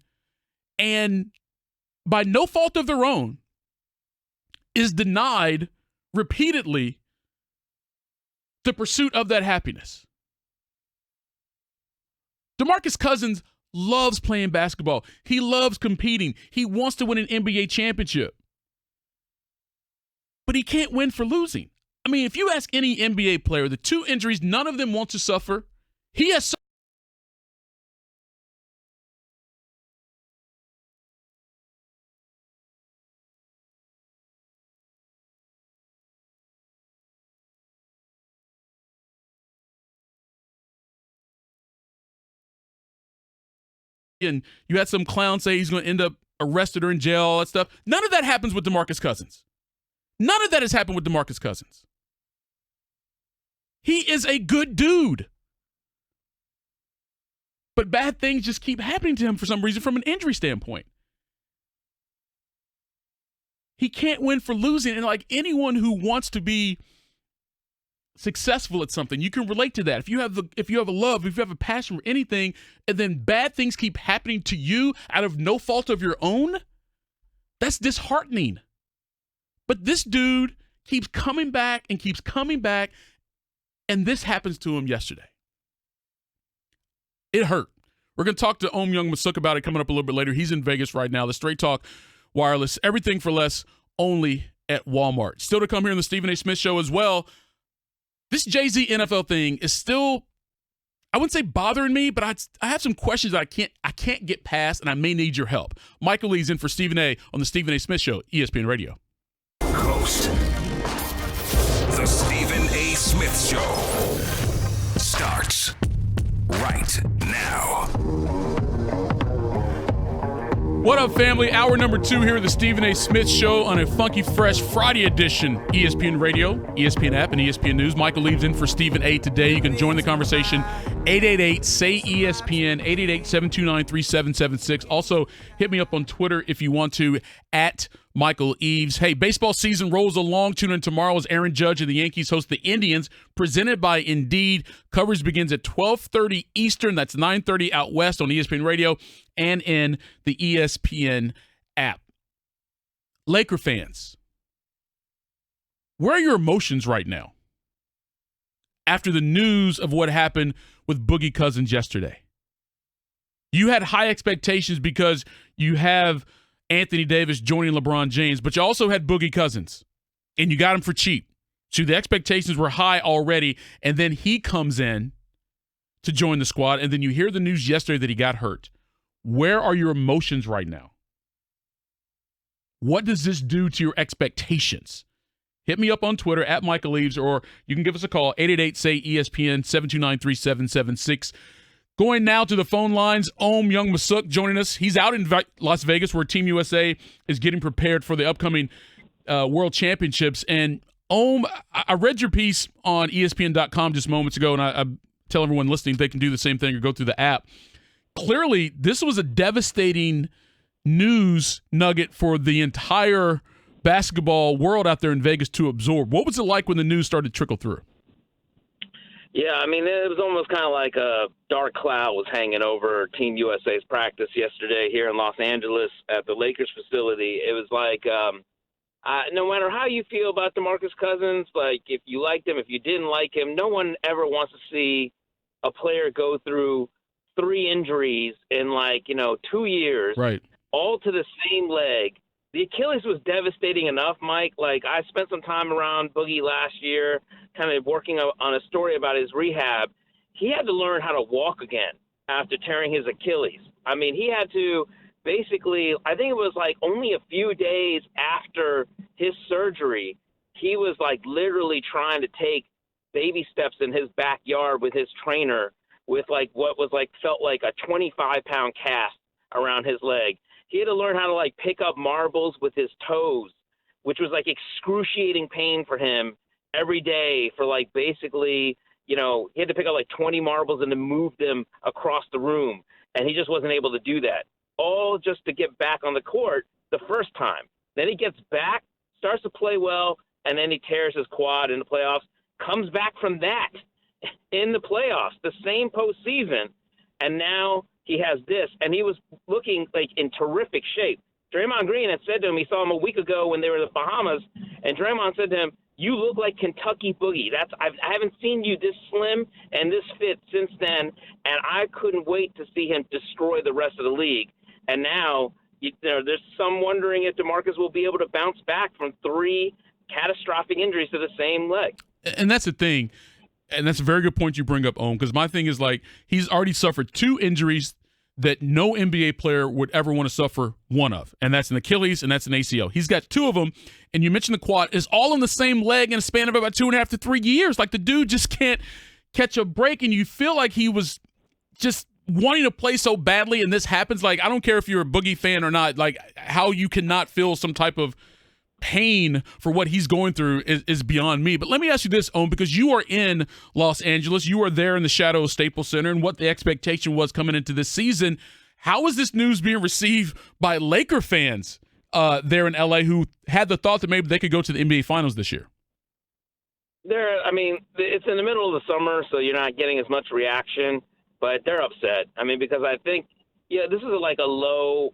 and by no fault of their own is denied repeatedly the pursuit of that happiness. DeMarcus Cousins loves playing basketball. He loves competing. He wants to win an NBA championship. But he can't win for losing. I mean, if you ask any NBA player, the 2 injuries none of them want to suffer, he has and you had some clown say he's going to end up arrested or in jail, all that stuff. None of that happens with DeMarcus Cousins. None of that has happened with DeMarcus Cousins. He is a good dude. But bad things just keep happening to him for some reason from an injury standpoint. He can't win for losing. And like anyone who wants to be successful at something, you can relate to that. If you have a love, if you have a passion for anything, and then bad things keep happening to you out of no fault of your own, that's disheartening. But this dude keeps coming back and keeps coming back, and this happens to him yesterday. It hurt. We're going to talk to Ohm Youngmisuk about it coming up a little bit later. He's in Vegas right now. The Straight Talk Wireless, everything for less, only at Walmart. Still to come here on the Stephen A. Smith Show as well. This Jay-Z NFL thing is still, I wouldn't say bothering me, but I have some questions that I can't get past, and I may need your help. Michael Lee's in for Stephen A. on the Stephen A. Smith Show, ESPN Radio. Host, the Stephen A. Smith Show starts right now. What up, family? Hour number 2 here at the Stephen A. Smith Show on a funky, fresh Friday edition. ESPN Radio, ESPN app, and ESPN News. Michael Leaves in for Stephen A. today. You can join the conversation. 888-SAY-ESPN, 888-729-3776. Also, hit me up on Twitter if you want to, at Michael Eaves. Hey, baseball season rolls along. Tune in tomorrow as Aaron Judge and the Yankees host the Indians, presented by Indeed. Coverage begins at 12:30 Eastern. That's 9:30 out west on ESPN Radio and in the ESPN app. Laker fans, where are your emotions right now after the news of what happened with Boogie Cousins yesterday? You had high expectations because you have Anthony Davis joining LeBron James, but you also had Boogie Cousins, and you got him for cheap. So the expectations were high already, and then he comes in to join the squad, and then you hear the news yesterday that he got hurt. Where are your emotions right now? What does this do to your expectations hit me up on Twitter at Michael Eaves, or you can give us a call, 888-SAY-ESPN, 729-3776. Going now to the phone lines, Ohm Youngmisuk joining us. He's out in Las Vegas where Team USA is getting prepared for the upcoming World Championships. And Ohm, I read your piece on ESPN.com just moments ago, and I tell everyone listening they can do the same thing or go through the app. Clearly, this was a devastating news nugget for the entire basketball world out there in Vegas to absorb. What was it like when the news started to trickle through? Yeah, I mean, it was almost kind of like a dark cloud was hanging over Team USA's practice yesterday here in Los Angeles at the Lakers facility. It was like, no matter how you feel about DeMarcus Cousins, like if you liked him, if you didn't like him, no one ever wants to see a player go through 3 injuries in 2 years, right? All to the same leg. The Achilles was devastating enough, Mike. Like, I spent some time around Boogie last year kind of working on a story about his rehab. He had to learn how to walk again after tearing his Achilles. I mean, he had to basically, I think it was only a few days after his surgery, he was literally trying to take baby steps in his backyard with his trainer with what was felt like a 25-pound cast around his leg. He had to learn how to pick up marbles with his toes, which was excruciating pain for him every day for basically, he had to pick up 20 marbles and then move them across the room. And he just wasn't able to do that, all just to get back on the court the first time. Then he gets back, starts to play well, and then he tears his quad in the playoffs, comes back from that in the playoffs, the same postseason, and now he has this, and he was looking in terrific shape. Draymond Green had said to him, he saw him a week ago when they were in the Bahamas, and Draymond said to him, "You look like Kentucky Boogie. I haven't seen you this slim and this fit since then," and I couldn't wait to see him destroy the rest of the league. And now, there's some wondering if DeMarcus will be able to bounce back from 3 catastrophic injuries to the same leg. And that's the thing. And that's a very good point you bring up, Ohm, because my thing is he's already suffered 2 injuries that no NBA player would ever want to suffer one of, and that's an Achilles and that's an ACL. He's got 2 of them, and you mentioned the quad is all in the same leg in a span of about 2.5 to 3 years. The dude just can't catch a break, and you feel like he was just wanting to play so badly, and this happens. I don't care if you're a Boogie fan or not, how you cannot feel some type of pain for what he's going through is beyond me. But let me ask you this, Ohm, because you are in Los Angeles, you are there in the shadow of Staples Center, and what the expectation was coming into this season. How is this news being received by Laker fans there in LA who had the thought that maybe they could go to the NBA Finals this year? It's in the middle of the summer, so you're not getting as much reaction, but they're upset. Because I think, this is a low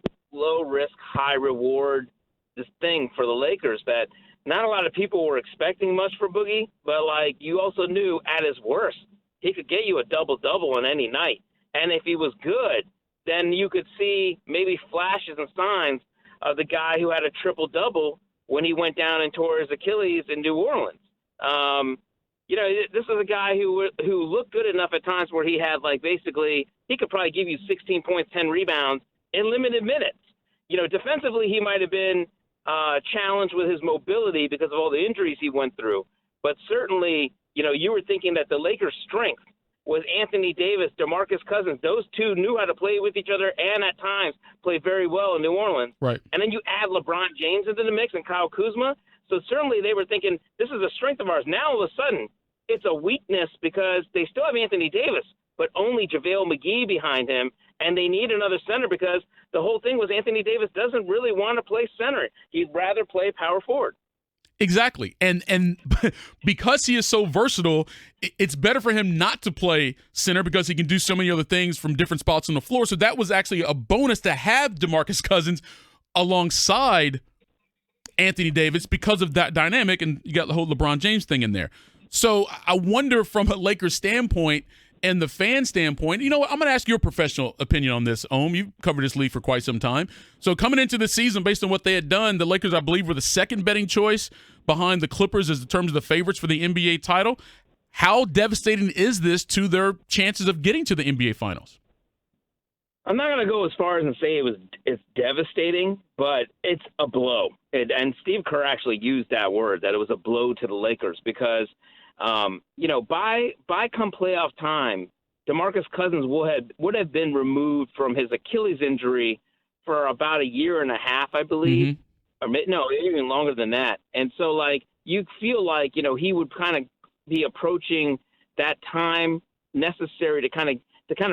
risk, high reward this thing for the Lakers that not a lot of people were expecting much for Boogie, but you also knew at his worst, he could get you a double-double on any night. And if he was good, then you could see maybe flashes and signs of the guy who had a triple-double when he went down and tore his Achilles in New Orleans. This is a guy who looked good enough at times where he had basically he could probably give you 16 points, 10 rebounds in limited minutes. Defensively he might have been challenged with his mobility because of all the injuries he went through. But certainly, you were thinking that the Lakers' strength was Anthony Davis, DeMarcus Cousins. Those 2 knew how to play with each other and at times play very well in New Orleans. Right. And then you add LeBron James into the mix and Kyle Kuzma. So certainly they were thinking, this is a strength of ours. Now all of a sudden, it's a weakness because they still have Anthony Davis, but only JaVale McGee behind him. And they need another center because the whole thing was Anthony Davis doesn't really want to play center. He'd rather play power forward. Exactly. And because he is so versatile, it's better for him not to play center because he can do so many other things from different spots on the floor. So that was actually a bonus to have DeMarcus Cousins alongside Anthony Davis because of that dynamic, and you got the whole LeBron James thing in there. So I wonder from a Lakers standpoint and the fan standpoint, I'm going to ask your professional opinion on this, Ohm. You've covered this league for quite some time. So coming into the season, based on what they had done, the Lakers, I believe, were the 2nd betting choice behind the Clippers as in terms of the favorites for the NBA title. How devastating is this to their chances of getting to the NBA Finals? I'm not going to go as far as and say it's devastating, but it's a blow. And Steve Kerr actually used that word, that it was a blow to the Lakers because, by come playoff time, DeMarcus Cousins would have been removed from his Achilles injury for about a year and a half, I believe. Or no, even longer than that. And so, you feel like, he would kind of be approaching that time necessary to kind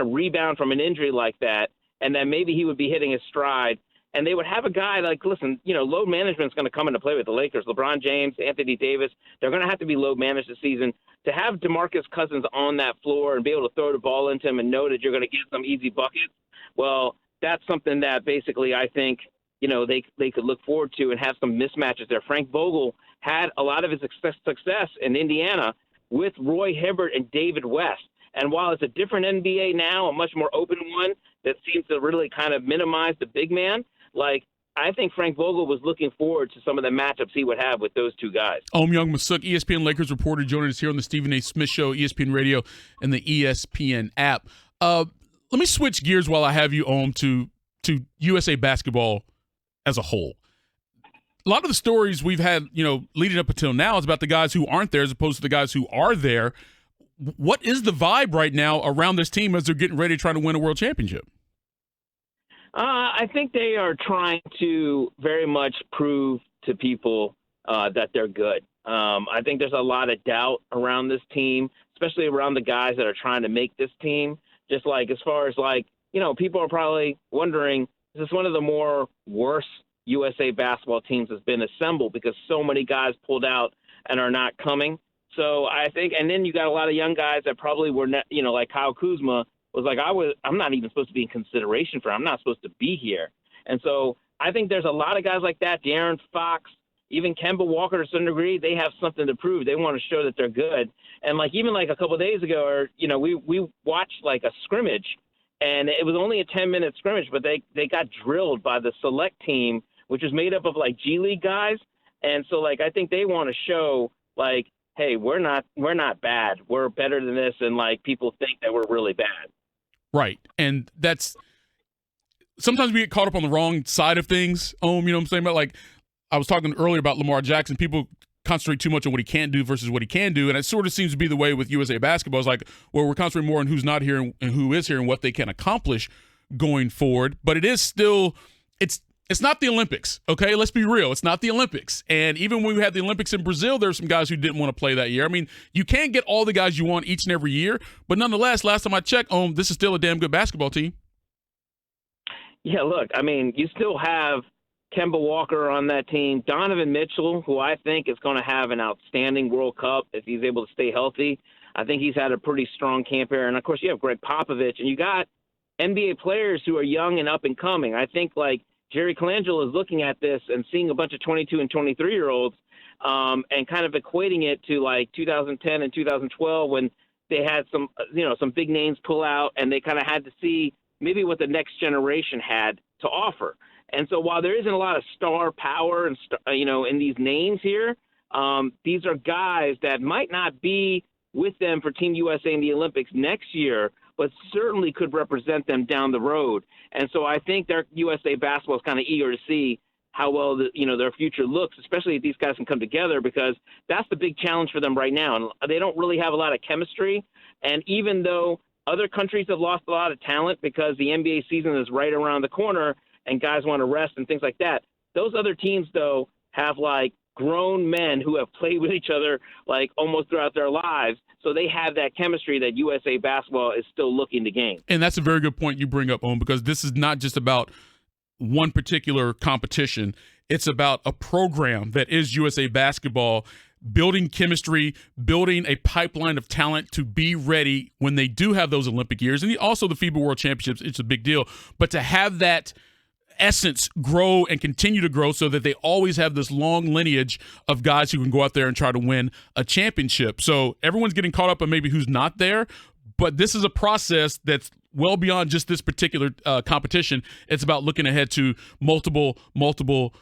of rebound from an injury like that, and then maybe he would be hitting his stride. And they would have a guy load management is going to come into play with the Lakers. LeBron James, Anthony Davis, they're going to have to be load managed this season. To have DeMarcus Cousins on that floor and be able to throw the ball into him and know that you're going to get some easy buckets, well, that's something that basically I think, they could look forward to and have some mismatches there. Frank Vogel had a lot of his success in Indiana with Roy Hibbert and David West. And while it's a different NBA now, a much more open one that seems to really kind of minimize the big man, I think Frank Vogel was looking forward to some of the matchups he would have with those two guys. Ohm Youngmisuk, ESPN Lakers reporter, joining us here on the Stephen A. Smith Show, ESPN Radio, and the ESPN app. Let me switch gears while I have you, Ohm, to USA basketball as a whole. A lot of the stories we've had, leading up until now is about the guys who aren't there as opposed to the guys who are there. What is the vibe right now around this team as they're getting ready to try to win a world championship? I think they are trying to very much prove to people that they're good. I think there's a lot of doubt around this team, especially around the guys that are trying to make this team. Just as far as people are probably wondering, is this one of the more worse USA basketball teams has been assembled because so many guys pulled out and are not coming? So I think, and then you got a lot of young guys that probably were, like Kyle Kuzma was I'm not even supposed to be in consideration for him. I'm not supposed to be here. And so I think there's a lot of guys like that, De'Aaron Fox, even Kemba Walker to some degree, they have something to prove. They want to show that they're good. And even a couple of days ago, we watched a scrimmage, and it was only a 10-minute scrimmage, but they got drilled by the select team, which is made up of G League guys. And so I think they want to show hey, we're not bad. We're better than this, and people think that we're really bad. Right. And that's sometimes we get caught up on the wrong side of things. You know what I'm saying? But I was talking earlier about Lamar Jackson. People concentrate too much on what he can't do versus what he can do. And it sort of seems to be the way with USA basketball. It's we're concentrating more on who's not here and who is here and what they can accomplish going forward. But it is still, it's not the Olympics, okay? Let's be real. It's not the Olympics. And even when we had the Olympics in Brazil, there were some guys who didn't want to play that year. I mean, you can't get all the guys you want each and every year. But nonetheless, last time I checked, this is still a damn good basketball team. Yeah, look, you still have Kemba Walker on that team. Donovan Mitchell, who I think is going to have an outstanding World Cup if he's able to stay healthy. I think he's had a pretty strong camp here. And, of course, you have Greg Popovich. And you got NBA players who are young and up and coming. I think, Jerry Colangelo is looking at this and seeing a bunch of 22 and 23-year-olds and kind of equating it to 2010 and 2012 when they had some big names pull out and they kind of had to see maybe what the next generation had to offer. And so while there isn't a lot of star power and in these names here, these are guys that might not be with them for Team USA in the Olympics next year, but certainly could represent them down the road. And so I think their USA basketball is kind of eager to see how well their future looks, especially if these guys can come together, because that's the big challenge for them right now. And they don't really have a lot of chemistry. And even though other countries have lost a lot of talent because the NBA season is right around the corner and guys want to rest and things like that, those other teams, though, have grown men who have played with each other almost throughout their lives. So they have that chemistry that USA basketball is still looking to gain. And that's a very good point you bring up, Ohm, because this is not just about one particular competition. It's about a program that is USA basketball, building chemistry, building a pipeline of talent to be ready when they do have those Olympic years. And also the FIBA World Championships, it's a big deal. But to have that essence grow and continue to grow so that they always have this long lineage of guys who can go out there and try to win a championship. So everyone's getting caught up on maybe who's not there, but this is a process that's well beyond just this particular competition. It's about looking ahead to multiple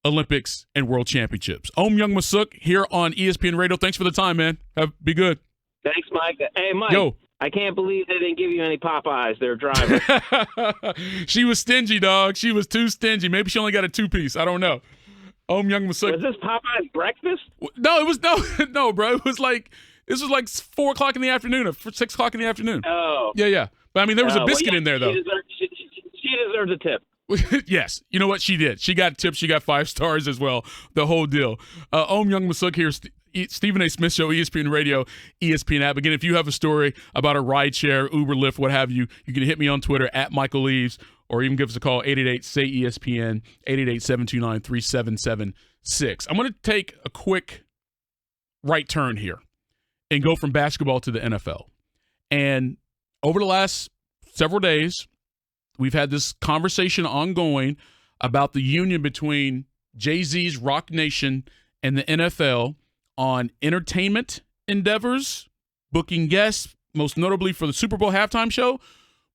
Olympics and world championships. Ohm Youngmisuk here on ESPN Radio. Thanks for the time, man. Be good. Thanks, Mike. Hey, Mike. Yo. I can't believe they didn't give you any Popeyes, their driver. She was stingy, dog. She was too stingy. Maybe she only got a 2-piece. I don't know. Ohm Youngmisuk. Was this Popeye's breakfast? No, it was no, bro. This was like 4 o'clock in the afternoon or 6 o'clock in the afternoon. Oh. Yeah. But I mean, there was a biscuit in there though. She deserves a tip. Yes. You know what? She did. She got tipped. She got 5 stars as well. The whole deal. Ohm Youngmisuk here. Stephen A. Smith Show, ESPN Radio, ESPN app. Again, if you have a story about a rideshare, Uber, Lyft, what have you, you can hit me on Twitter at Michael Eaves, or even give us a call, 888-SAY-ESPN, 888-729-3776. I'm going to take a quick right turn here and go from basketball to the NFL. And over the last several days, we've had this conversation ongoing about the union between Jay-Z's Rock Nation and the NFL on entertainment endeavors, booking guests, most notably for the Super Bowl halftime show,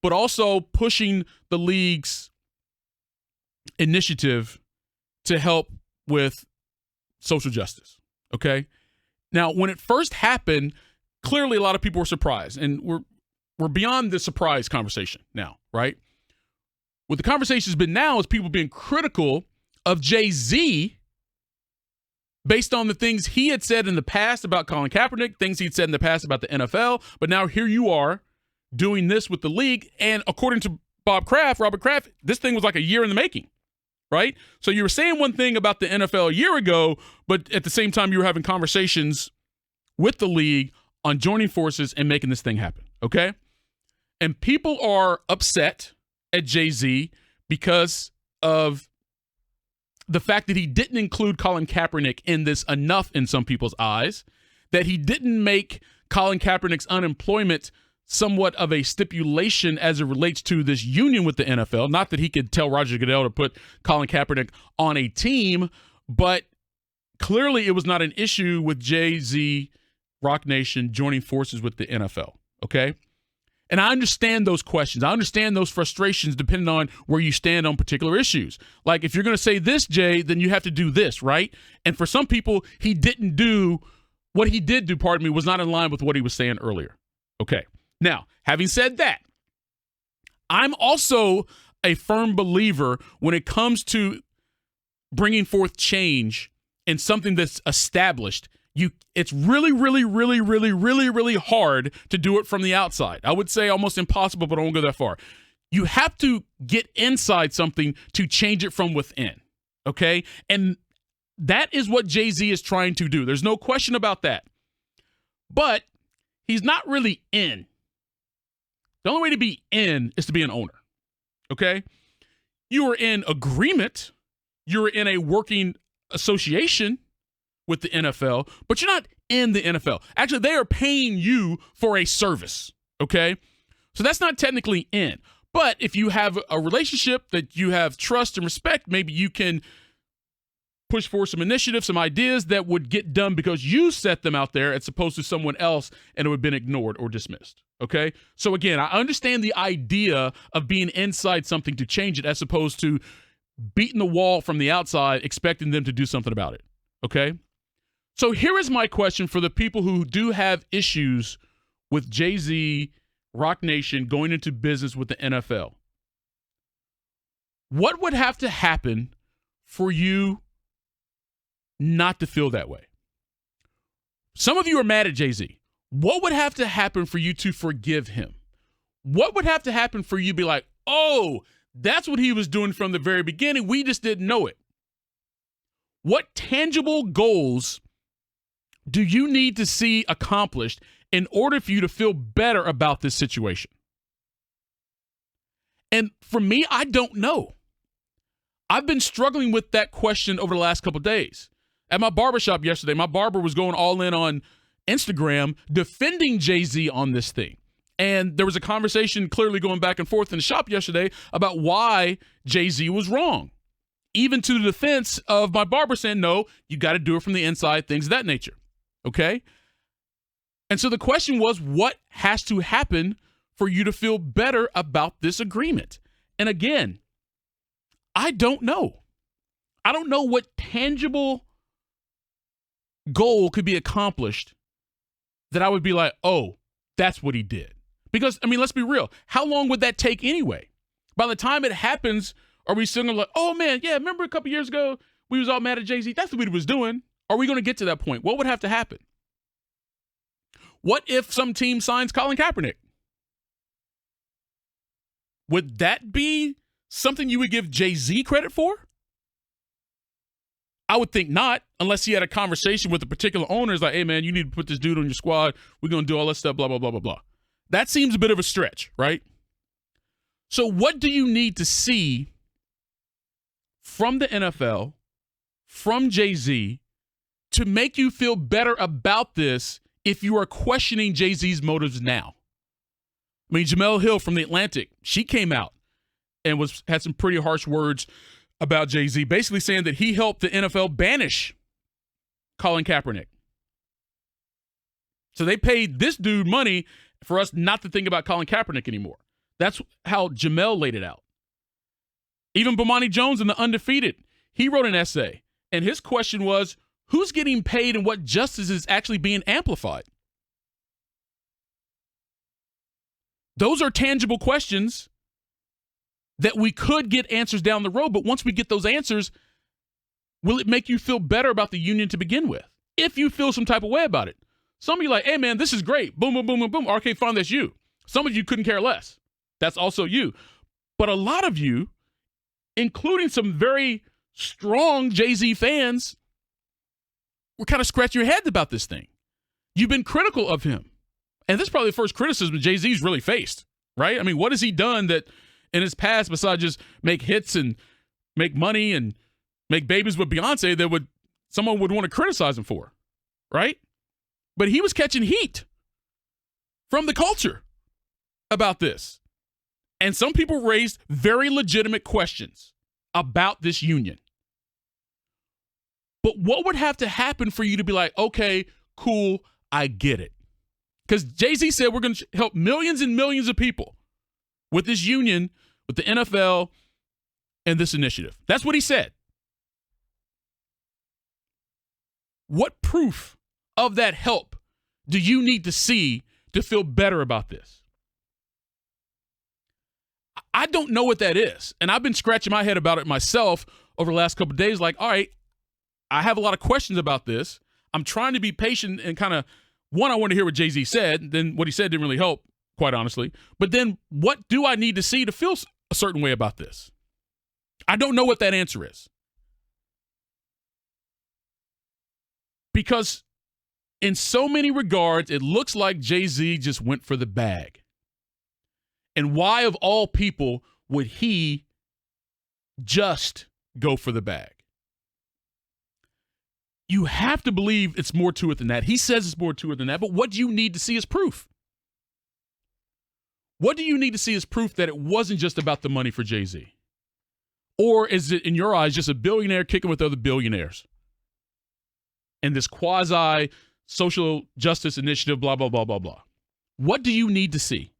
but also pushing the league's initiative to help with social justice, okay? Now, when it first happened, clearly a lot of people were surprised, and we're beyond the surprise conversation now, right? What the conversation has been now is people being critical of Jay-Z based on the things he had said in the past about Colin Kaepernick, things he'd said in the past about the NFL, but now here you are doing this with the league, and according to Robert Kraft, this thing was like a year in the making, right? So you were saying one thing about the NFL a year ago, but at the same time you were having conversations with the league on joining forces and making this thing happen, okay? And people are upset at Jay-Z because of the fact that he didn't include Colin Kaepernick in this enough in some people's eyes, that he didn't make Colin Kaepernick's unemployment somewhat of a stipulation as it relates to this union with the NFL. Not that he could tell Roger Goodell to put Colin Kaepernick on a team, but clearly it was not an issue with Jay-Z, Rock Nation joining forces with the NFL, okay? And I understand those questions. I understand those frustrations depending on where you stand on particular issues. Like, if you're going to say this, Jay, then you have to do this, right? And for some people, he didn't do what he did do, was not in line with what he was saying earlier. Okay. Now, having said that, I'm also a firm believer when it comes to bringing forth change in something that's established. It's really, really, really, really, really, really hard to do it from the outside. I would say almost impossible, but I won't go that far. You have to get inside something to change it from within, okay? And that is what Jay-Z is trying to do. There's no question about that. But he's not really in. The only way to be in is to be an owner, okay? You are in agreement. You're in a working association with the NFL, but you're not in the NFL. Actually, they are paying you for a service, okay? So that's not technically in. But if you have a relationship that you have trust and respect, maybe you can push for some initiatives, some ideas that would get done because you set them out there as opposed to someone else and it would have been ignored or dismissed, okay? So again, I understand the idea of being inside something to change it as opposed to beating the wall from the outside expecting them to do something about it, okay? So here is my question for the people who do have issues with Jay-Z, Rock Nation going into business with the NFL. What would have to happen for you not to feel that way? Some of you are mad at Jay-Z. What would have to happen for you to forgive him? What would have to happen for you to be like, oh, that's what he was doing from the very beginning. We just didn't know it. What tangible goals do you need to see accomplished in order for you to feel better about this situation? And for me, I don't know. I've been struggling with that question over the last couple of days. At my barbershop yesterday, my barber was going all in on Instagram defending Jay-Z on this thing. And there was a conversation clearly going back and forth in the shop yesterday about why Jay-Z was wrong. Even to the defense of my barber saying, no, you got to do it from the inside, things of that nature. Okay? And so the question was, what has to happen for you to feel better about this agreement? And again, I don't know. I don't know what tangible goal could be accomplished that I would be like, oh, that's what he did. Because, I mean, let's be real. How long would that take anyway? By the time it happens, are we still going to like, oh, man, yeah, remember a couple years ago we was all mad at Jay-Z? That's what he was doing. Are we going to get to that point? What would have to happen? What if some team signs Colin Kaepernick? Would that be something you would give Jay-Z credit for? I would think not, unless he had a conversation with a particular owner. It's like, hey, man, you need to put this dude on your squad. We're going to do all that stuff, blah, blah, blah, blah, blah. That seems a bit of a stretch, right? So what do you need to see from the NFL, from Jay-Z, to make you feel better about this if you are questioning Jay-Z's motives now? I mean, Jemele Hill from The Atlantic, she came out and had some pretty harsh words about Jay-Z, basically saying that he helped the NFL banish Colin Kaepernick. So they paid this dude money for us not to think about Colin Kaepernick anymore. That's how Jemele laid it out. Even Bomani Jones in The Undefeated, he wrote an essay, and his question was, who's getting paid and what justice is actually being amplified? Those are tangible questions that we could get answers down the road, but once we get those answers, will it make you feel better about the union to begin with? If you feel some type of way about it. Some of you like, hey, man, this is great. Boom, boom, boom, boom, boom. RK fine, that's you. Some of you couldn't care less. That's also you. But a lot of you, including some very strong Jay-Z fans, were kind of scratching your head about this thing. You've been critical of him. And this is probably the first criticism Jay-Z's really faced, right? I mean, what has he done that in his past, besides just make hits and make money and make babies with Beyonce, that someone would want to criticize him for, right? But he was catching heat from the culture about this. And some people raised very legitimate questions about this union. But what would have to happen for you to be like, okay, cool, I get it? Because Jay-Z said we're going to help millions and millions of people with this union, with the NFL, and this initiative. That's what he said. What proof of that help do you need to see to feel better about this? I don't know what that is. And I've been scratching my head about it myself over the last couple of days. Like, all right, I have a lot of questions about this. I'm trying to be patient and kind of, one, I want to hear what Jay-Z said. Then what he said didn't really help, quite honestly. But then what do I need to see to feel a certain way about this? I don't know what that answer is. Because in so many regards, it looks like Jay-Z just went for the bag. And why, of all people, would he just go for the bag? You have to believe it's more to it than that. He says it's more to it than that, but what do you need to see as proof? What do you need to see as proof that it wasn't just about the money for Jay-Z? Or is it, in your eyes, just a billionaire kicking with other billionaires? And this quasi-social justice initiative, blah, blah, blah, blah, blah. What do you need to see?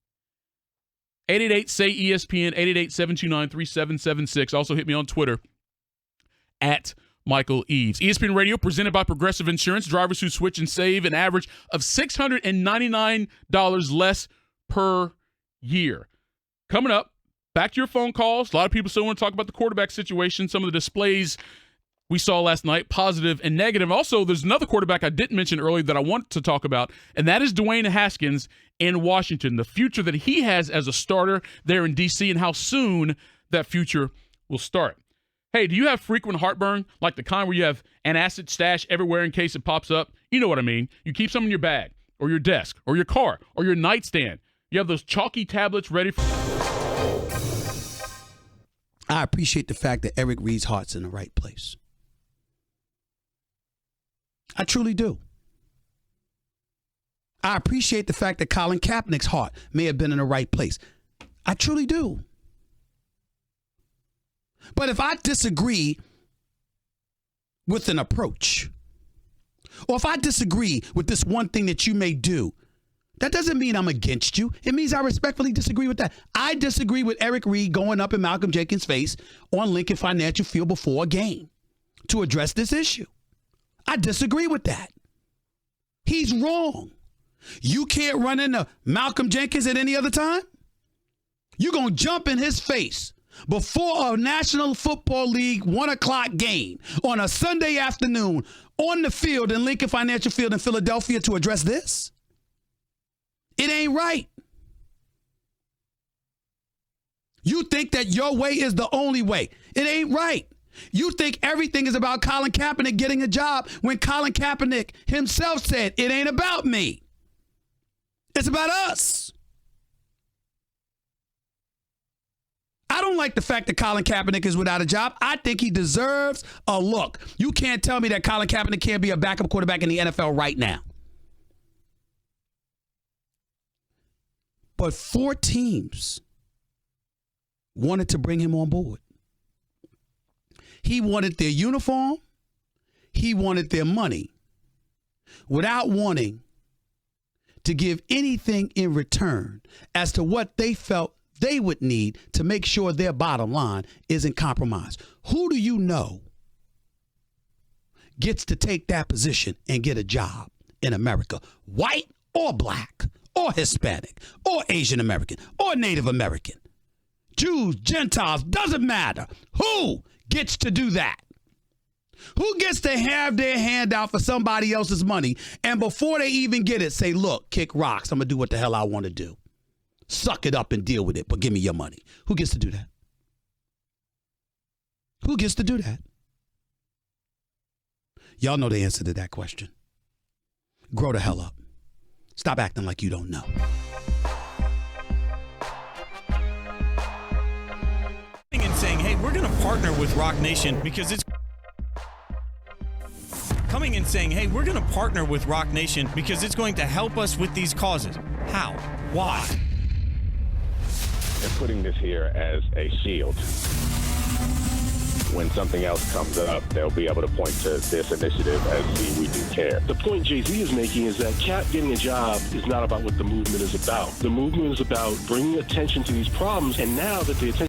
888-SAY-ESPN, 888-729-3776. Also hit me on Twitter at Michael Eaves. ESPN Radio presented by Progressive Insurance. Drivers who switch and save an average of $699 less per year. Coming up, back to your phone calls. A lot of people still want to talk about the quarterback situation, some of the displays we saw last night, positive and negative. Also, there's another quarterback I didn't mention earlier that I want to talk about, and that is Dwayne Haskins in Washington, the future that he has as a starter there in D.C. and how soon that future will start. Hey, do you have frequent heartburn, like the kind where you have an acid stash everywhere in case it pops up? You know what I mean. You keep some in your bag or your desk or your car or your nightstand. You have those chalky tablets ready for... I appreciate the fact that Eric Reed's heart's in the right place. I truly do. I appreciate the fact that Colin Kaepernick's heart may have been in the right place. I truly do. But if I disagree with an approach, or if I disagree with this one thing that you may do, that doesn't mean I'm against you. It means I respectfully disagree with that. I disagree with Eric Reed going up in Malcolm Jenkins' face on Lincoln Financial Field before a game to address this issue. I disagree with that. He's wrong. You can't run into Malcolm Jenkins at any other time? You're going to jump in his face before a National Football League 1 o'clock game on a Sunday afternoon on the field in Lincoln Financial Field in Philadelphia to address this? It ain't right. You think that your way is the only way. It ain't right. You think everything is about Colin Kaepernick getting a job when Colin Kaepernick himself said, it ain't about me. It's about us. I don't like the fact that Colin Kaepernick is without a job. I think he deserves a look. You can't tell me that Colin Kaepernick can't be a backup quarterback in the NFL right now. But 4 teams wanted to bring him on board. He wanted their uniform. He wanted their money without wanting to give anything in return as to what they felt they would need to make sure their bottom line isn't compromised. Who do you know gets to take that position and get a job in America? White or black or Hispanic or Asian American or Native American? Jews, Gentiles, doesn't matter. Who gets to do that? Who gets to have their hand out for somebody else's money and before they even get it, say, look, kick rocks. I'm going to do what the hell I want to do. Suck it up and deal with it, but give me your money. Who gets to do that? Who gets to do that? Y'all know the answer to that question. Grow the hell up. Stop acting like you don't know. And saying, hey, we're going to partner with Rock Nation because it's coming and saying, hey, we're going to partner with Rock Nation because it's going to help us with these causes. How? Why? They're putting this here as a shield. When something else comes up, they'll be able to point to this initiative as see we do care. The point Jay-Z is making is that Cap getting a job is not about what the movement is about. The movement is about bringing attention to these problems, and now that the attention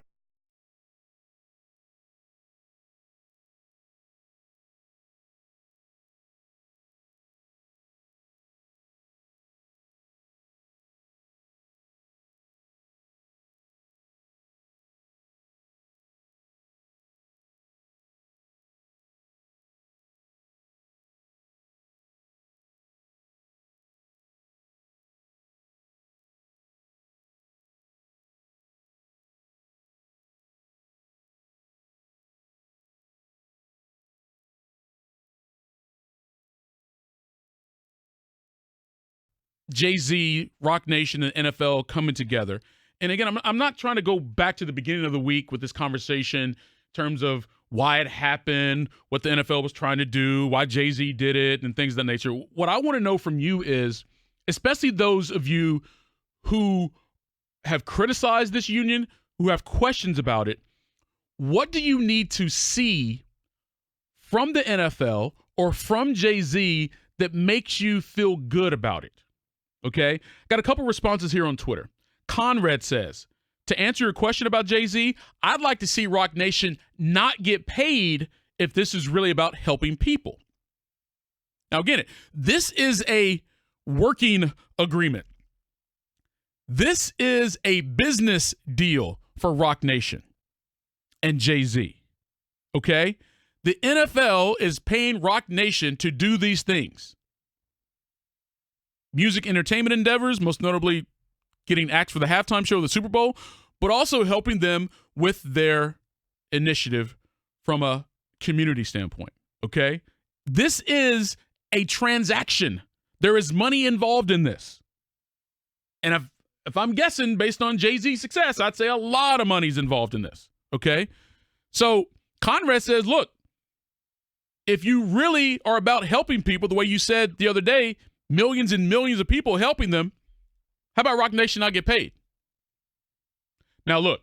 Jay-Z, Rock Nation, and NFL coming together. And again, I'm not trying to go back to the beginning of the week with this conversation in terms of why it happened, what the NFL was trying to do, why Jay-Z did it, and things of that nature. What I want to know from you is, especially those of you who have criticized this union, who have questions about it, what do you need to see from the NFL or from Jay-Z that makes you feel good about it? Okay? Got a couple responses here on Twitter. Conrad says, to answer your question about Jay-Z, I'd like to see Rock Nation not get paid if this is really about helping people. Now, again, this is a working agreement. This is a business deal for Rock Nation and Jay-Z. Okay? The NFL is paying Rock Nation to do these things. Music entertainment endeavors, most notably getting acts for the halftime show of the Super Bowl, but also helping them with their initiative from a community standpoint, okay? This is a transaction. There is money involved in this. And if I'm guessing based on Jay-Z's success, I'd say a lot of money's involved in this, okay? So Conrad says, look, if you really are about helping people the way you said the other day, millions and millions of people helping them, how about Rock Nation not get paid? Now, look,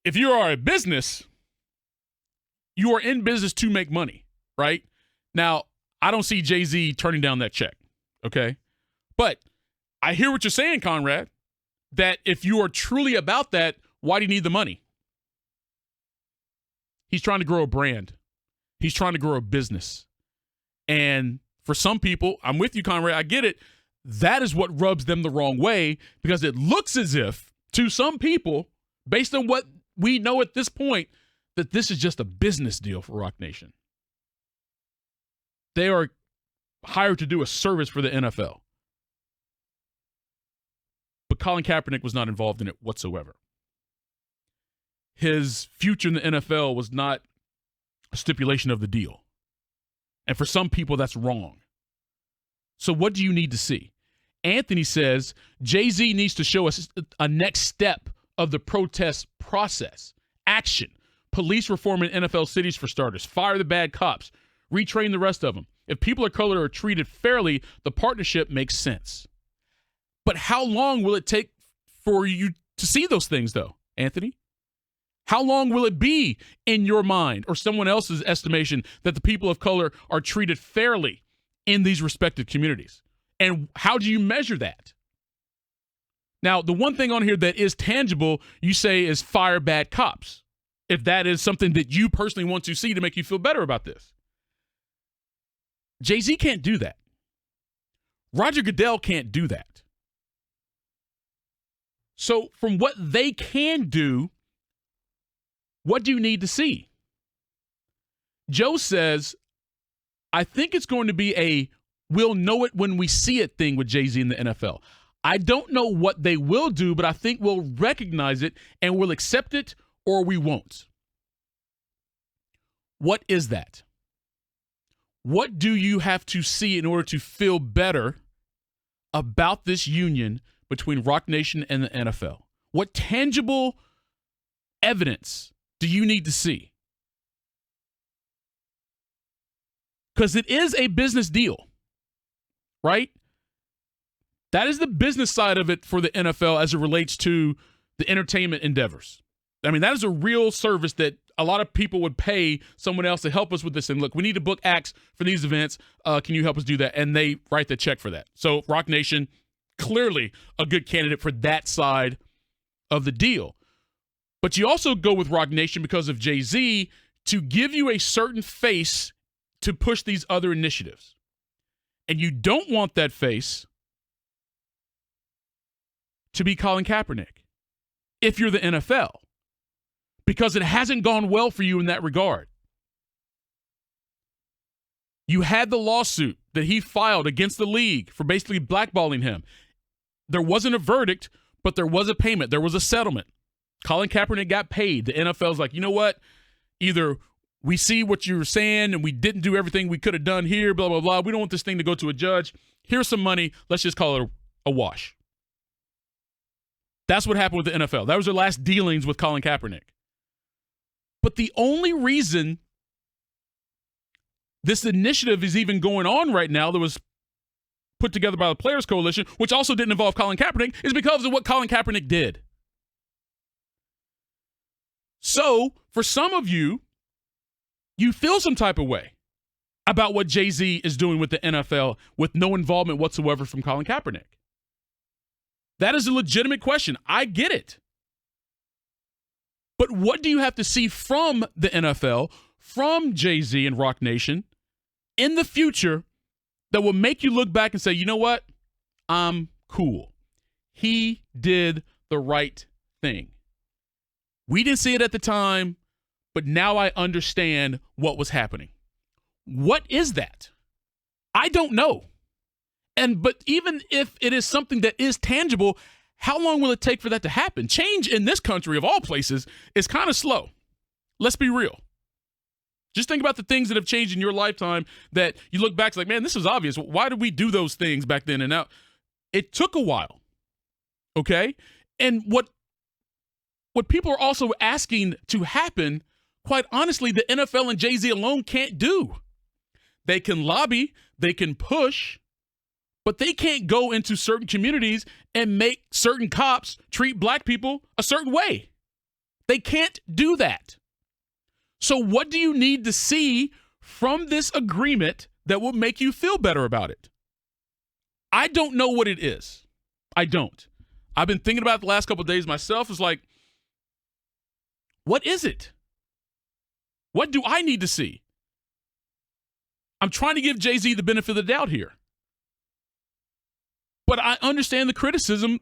if you are a business, you are in business to make money, right? Now, I don't see Jay-Z turning down that check, okay? But I hear what you're saying, Conrad, that if you are truly about that, why do you need the money? He's trying to grow a brand. He's trying to grow a business. And for some people, I'm with you, Conrad, I get it. That is what rubs them the wrong way, because it looks as if, to some people, based on what we know at this point, that this is just a business deal for Rock Nation. They are hired to do a service for the NFL. But Colin Kaepernick was not involved in it whatsoever. His future in the NFL was not a stipulation of the deal. And for some people, that's wrong. So what do you need to see? Anthony says Jay-Z needs to show us a next step of the protest process. Action. Police reform in NFL cities, for starters. Fire the bad cops. Retrain the rest of them. If people of color are treated fairly, the partnership makes sense. But how long will it take for you to see those things, though, Anthony? How long will it be in your mind or someone else's estimation that the people of color are treated fairly in these respective communities? And how do you measure that? Now, the one thing on here that is tangible, you say, is fire bad cops. If that is something that you personally want to see to make you feel better about this. Jay-Z can't do that. Roger Goodell can't do that. So from what they can do, what do you need to see? Joe says, I think it's going to be a we'll know it when we see it thing with Jay-Z in the NFL. I don't know what they will do, but I think we'll recognize it and we'll accept it or we won't. What is that? What do you have to see in order to feel better about this union between Rock Nation and the NFL? What tangible evidence do you need to see? Because it is a business deal, right? That is the business side of it for the NFL as it relates to the entertainment endeavors. I mean, that is a real service that a lot of people would pay someone else to help us with this. And look, we need to book acts for these events. Can you help us do that? And they write the check for that. So Rock Nation, clearly a good candidate for that side of the deal. But you also go with Rock Nation because of Jay-Z to give you a certain face to push these other initiatives. And you don't want that face to be Colin Kaepernick if you're the NFL, because it hasn't gone well for you in that regard. You had the lawsuit that he filed against the league for basically blackballing him. There wasn't a verdict, but there was a payment. There was a settlement. Colin Kaepernick got paid. The NFL's like, you know what? Either we see what you're saying and we didn't do everything we could have done here, blah, blah, blah. We don't want this thing to go to a judge. Here's some money. Let's just call it a wash. That's what happened with the NFL. That was their last dealings with Colin Kaepernick. But the only reason this initiative is even going on right now that was put together by the Players Coalition, which also didn't involve Colin Kaepernick, is because of what Colin Kaepernick did. So, for some of you, you feel some type of way about what Jay-Z is doing with the NFL with no involvement whatsoever from Colin Kaepernick. That is a legitimate question. I get it. But what do you have to see from the NFL, from Jay-Z and Rock Nation in the future that will make you look back and say, you know what? I'm cool. He did the right thing. We didn't see it at the time, but now I understand what was happening. What is that? I don't know. But even if it is something that is tangible, how long will it take for that to happen? Change in this country, of all places, is kind of slow. Let's be real. Just think about the things that have changed in your lifetime that you look back, it's like, man, this was obvious. Why did we do those things back then and now? It took a while, okay? And what people are also asking to happen, quite honestly, the NFL and Jay-Z alone can't do. They can lobby, they can push, but they can't go into certain communities and make certain cops treat black people a certain way. They can't do that. So what do you need to see from this agreement that will make you feel better about it? I don't know what it is. I don't. I've been thinking about it the last couple of days myself. It's like, what is it? What do I need to see? I'm trying to give Jay-Z the benefit of the doubt here. But I understand the criticism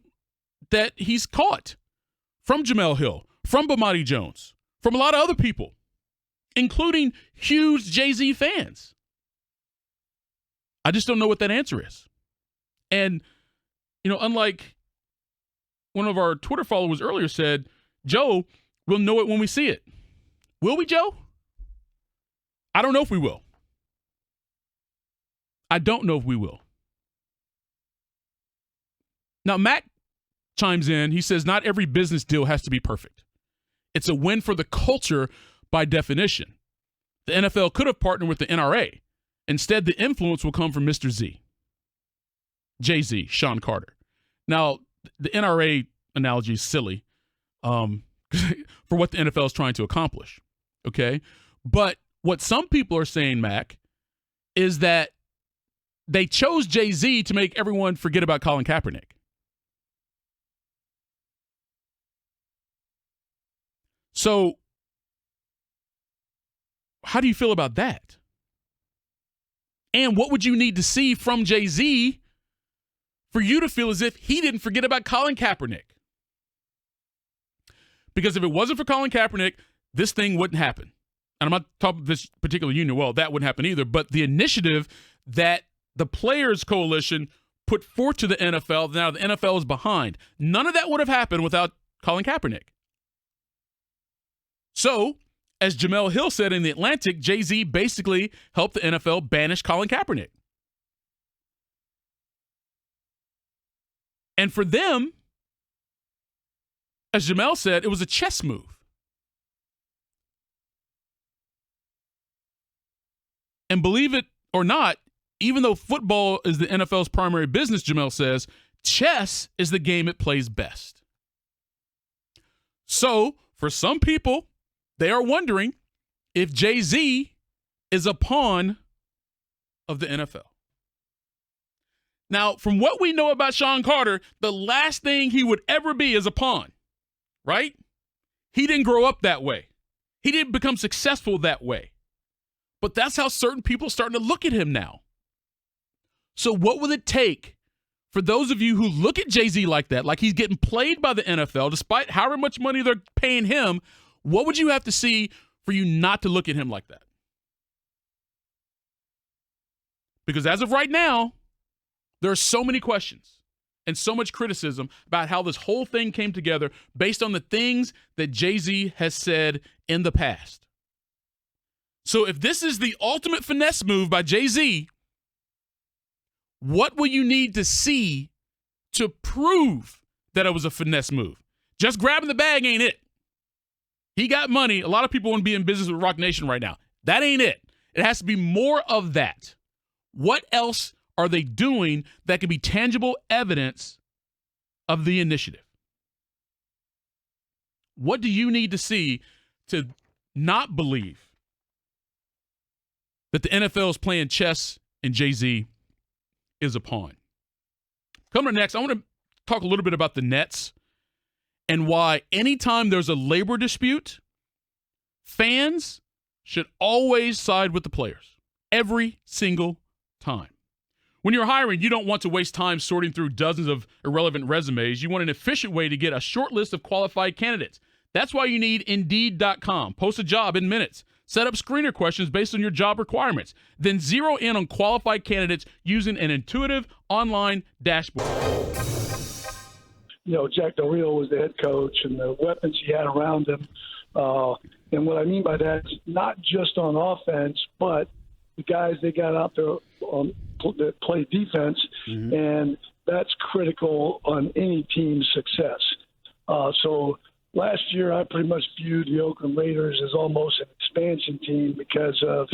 that he's caught from Jamel Hill, from Bomani Jones, from a lot of other people, including huge Jay-Z fans. I just don't know what that answer is. And, unlike one of our Twitter followers earlier said, Joe, we'll know it when we see it. Will we, Joe? I don't know if we will. I don't know if we will. Now, Matt chimes in. He says, not every business deal has to be perfect. It's a win for the culture by definition. The NFL could have partnered with the NRA. Instead, the influence will come from Mr. Z. Jay-Z, Sean Carter. Now, the NRA analogy is silly for what the NFL is trying to accomplish, okay? But what some people are saying, Mac, is that they chose Jay-Z to make everyone forget about Colin Kaepernick. So, how do you feel about that? And what would you need to see from Jay-Z for you to feel as if he didn't forget about Colin Kaepernick? Because if it wasn't for Colin Kaepernick, this thing wouldn't happen. And I'm not talking about this particular union. Well, that wouldn't happen either. But the initiative that the Players Coalition put forth to the NFL, now the NFL is behind. None of that would have happened without Colin Kaepernick. So, as Jamel Hill said in The Atlantic, Jay-Z basically helped the NFL banish Colin Kaepernick. And for them, as Jamel said, it was a chess move. And believe it or not, even though football is the NFL's primary business, Jamel says, chess is the game it plays best. So, for some people, they are wondering if Jay-Z is a pawn of the NFL. Now, from what we know about Sean Carter, the last thing he would ever be is a pawn, right? He didn't grow up that way. He didn't become successful that way. But that's how certain people are starting to look at him now. So what will it take for those of you who look at Jay-Z like that, like he's getting played by the NFL, despite however much money they're paying him, what would you have to see for you not to look at him like that? Because as of right now, there are so many questions and so much criticism about how this whole thing came together based on the things that Jay-Z has said in the past. So if this is the ultimate finesse move by Jay-Z, what will you need to see to prove that it was a finesse move? Just grabbing the bag ain't it. He got money. A lot of people want to be in business with Rock Nation right now. That ain't it. It has to be more of that. What else are they doing that can be tangible evidence of the initiative? What do you need to see to not believe that the NFL is playing chess and Jay-Z is a pawn? Coming up next, I want to talk a little bit about the Nets and why anytime there's a labor dispute, fans should always side with the players. Every single time. When you're hiring, you don't want to waste time sorting through dozens of irrelevant resumes. You want an efficient way to get a short list of qualified candidates. That's why you need Indeed.com. Post a job in minutes. Set up screener questions based on your job requirements. Then zero in on qualified candidates using an intuitive online dashboard. Jack Del Rio was the head coach and the weapons he had around him. And what I mean by that is not just on offense, but the guys they got out there that play defense, and that's critical on any team's success. So last year I pretty much viewed the Oakland Raiders as almost an expansion team because of,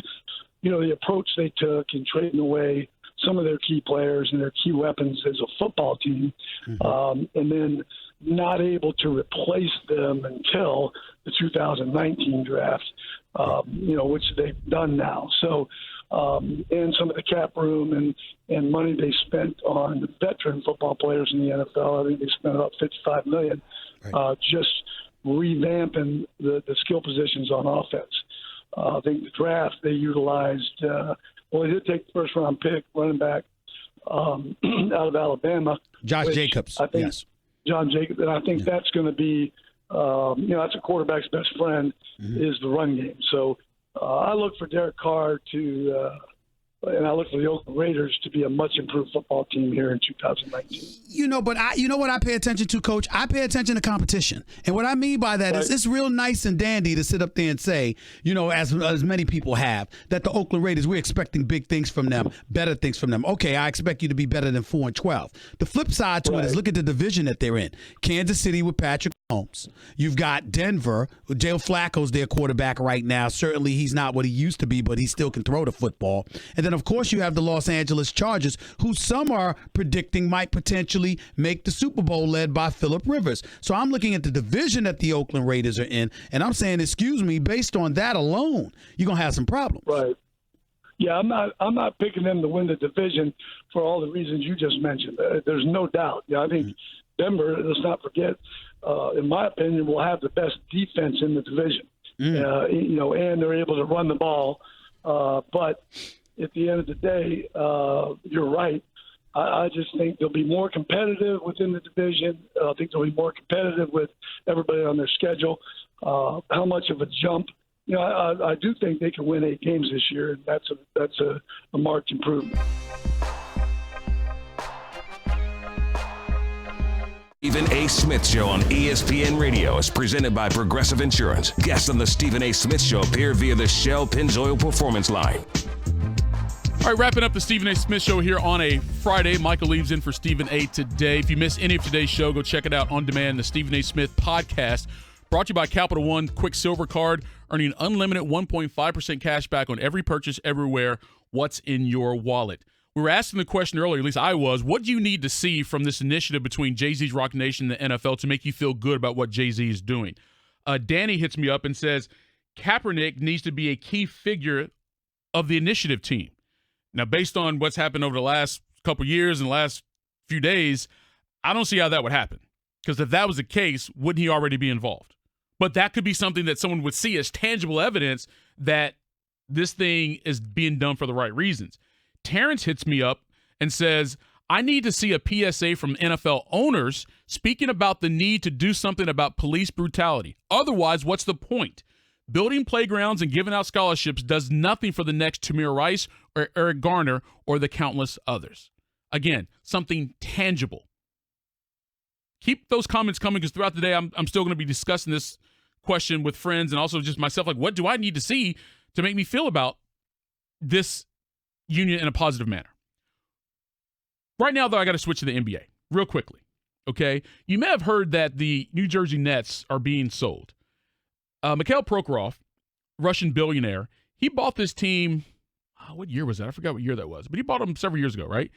the approach they took in trading away some of their key players and their key weapons as a football team, and then not able to replace them until the 2019 draft, which they've done now. So, and some of the cap room and money they spent on veteran football players in the NFL. I think they spent about $55 million just revamping the skill positions on offense. I think the draft they utilized. They did take the first round pick, running back out of Alabama. Josh Jacobs, I think, yes. John Jacobs, and I think that's going to be, that's a quarterback's best friend is the run game. So I look for Derek Carr and I look for the Oakland Raiders to be a much improved football team here in 2019. But you know what I pay attention to, Coach? I pay attention to competition. And what I mean by that is it's real nice and dandy to sit up there and say, as many people have, that the Oakland Raiders, we're expecting big things from them, better things from them. Okay, I expect you to be better than 4-12. The flip side to it is look at the division that they're in. Kansas City with Patrick Mahomes. You've got Denver. Joe Flacco's their quarterback right now. Certainly he's not what he used to be, but he still can throw the football. And then, of course, you have the Los Angeles Chargers, who some are predicting might potentially make the Super Bowl led by Phillip Rivers. So I'm looking at the division that the Oakland Raiders are in, and I'm saying, excuse me, based on that alone, you're going to have some problems. Right. Yeah, I'm not picking them to win the division for all the reasons you just mentioned. There's no doubt. I think Denver, let's not forget, in my opinion, will have the best defense in the division. And they're able to run the ball. But at the end of the day, you're right. I just think they'll be more competitive within the division. I think they'll be more competitive with everybody on their schedule. How much of a jump? I do think they can win 8 games this year, and that's a marked improvement. Stephen A. Smith Show on ESPN Radio is presented by Progressive Insurance. Guests on the Stephen A. Smith Show appear via the Shell Pennzoil Performance Line. All right, wrapping up the Stephen A. Smith Show here on a Friday. Michael Eaves in for Stephen A. today. If you missed any of today's show, go check it out on demand, the Stephen A. Smith podcast. Brought to you by Capital One Quick Silver Card, earning unlimited 1.5% cash back on every purchase everywhere. What's in your wallet? We were asking the question earlier, at least I was, what do you need to see from this initiative between Jay-Z's Rock Nation and the NFL to make you feel good about what Jay-Z is doing? Danny hits me up and says, Kaepernick needs to be a key figure of the initiative team. Now, based on what's happened over the last couple years and the last few days, I don't see how that would happen. Because if that was the case, wouldn't he already be involved? But that could be something that someone would see as tangible evidence that this thing is being done for the right reasons. Terrence hits me up and says, I need to see a PSA from NFL owners speaking about the need to do something about police brutality. Otherwise, what's the point? Building playgrounds and giving out scholarships does nothing for the next Tamir Rice or Eric Garner or the countless others. Again, something tangible. Keep those comments coming because throughout the day, I'm still going to be discussing this question with friends and also just myself. Like, what do I need to see to make me feel about this union in a positive manner? Right now, though, I got to switch to the NBA real quickly. Okay, you may have heard that the New Jersey Nets are being sold. Mikhail Prokhorov, Russian billionaire, he bought this team. What year was that? I forgot what year that was, but he bought them several years ago, right?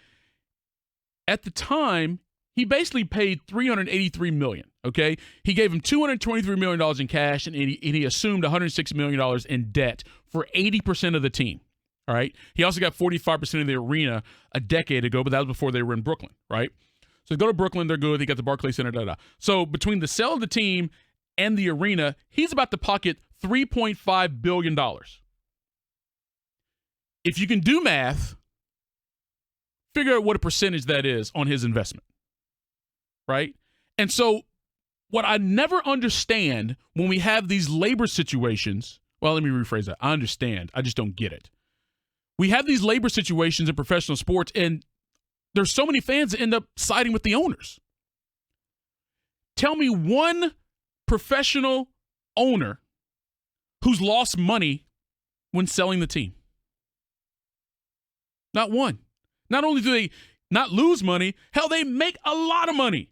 At the time, he basically paid $383 million. Okay, he gave him $223 million in cash, and he assumed $106 million in debt for 80% of the team. All right. He also got 45% of the arena a decade ago, but that was before they were in Brooklyn, right? So they go to Brooklyn, they're good. They got the Barclays Center, da-da. So between the sale of the team and the arena, he's about to pocket $3.5 billion. If you can do math, figure out what a percentage that is on his investment, right? And so what I never understand when we have these labor situations, well, let me rephrase that. I understand. I just don't get it. We have these labor situations in professional sports, and there's so many fans that end up siding with the owners. Tell me one professional owner who's lost money when selling the team. Not one. Not only do they not lose money, hell, they make a lot of money.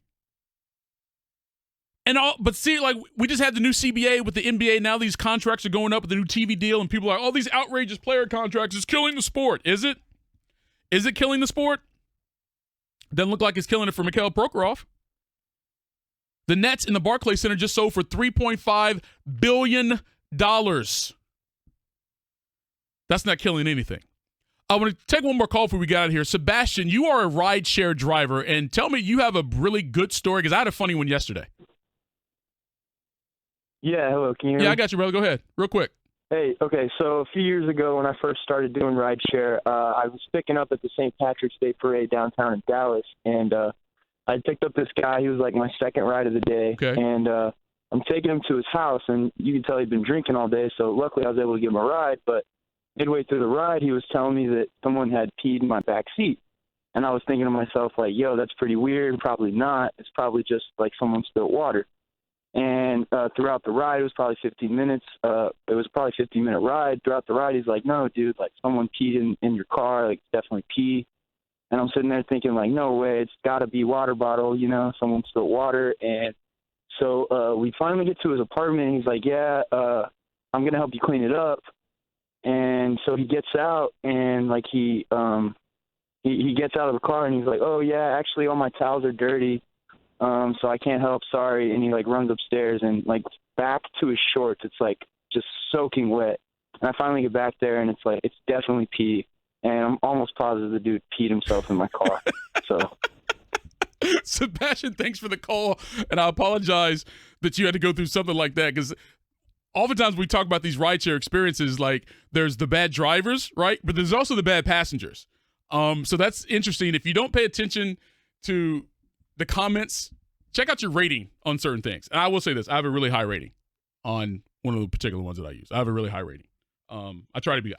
But see, like, we just had the new CBA with the NBA. Now these contracts are going up with the new TV deal, and people are like, oh, these outrageous player contracts is killing the sport. Is it? Is it killing the sport? Doesn't look like it's killing it for Mikhail Prokhorov. The Nets in the Barclays Center just sold for $3.5 billion. That's not killing anything. I want to take one more call before we get out of here. Sebastian, you are a rideshare driver, and tell me you have a really good story, because I had a funny one yesterday. Yeah, hello. Can you hear me? Yeah, I got you, brother. Go ahead, real quick. Hey, okay, so a few years ago when I first started doing rideshare, I was picking up at the St. Patrick's Day Parade downtown in Dallas, and I picked up this guy. He was like my second ride of the day, and I'm taking him to his house, and you can tell he'd been drinking all day, so luckily I was able to give him a ride, but midway through the ride, he was telling me that someone had peed in my back seat, and I was thinking to myself, like, yo, that's pretty weird. Probably not. It's probably just like someone spilled water. And throughout the ride, it was probably 15 minutes. It was probably a 15-minute ride. Throughout the ride, he's like, no, dude, like someone peed in your car, like definitely pee. And I'm sitting there thinking, like, no way, it's got to be water bottle, you know, someone spilled water. And so we finally get to his apartment, and he's like, yeah, I'm going to help you clean it up. And so he gets out, and like he gets out of the car, and he's like, oh, yeah, actually all my towels are dirty. So I can't help, sorry. And he like runs upstairs and like back to his shorts. It's like just soaking wet. And I finally get back there and it's like, it's definitely pee. And I'm almost positive the dude peed himself in my car. So. Sebastian, thanks for the call. And I apologize that you had to go through something like that, because oftentimes we talk about these rideshare experiences, like there's the bad drivers, right? But there's also the bad passengers. So that's interesting. If you don't pay attention to the comments, check out your rating on certain things. And I will say this, I have a really high rating on one of the particular ones that I use. I have a really high rating. I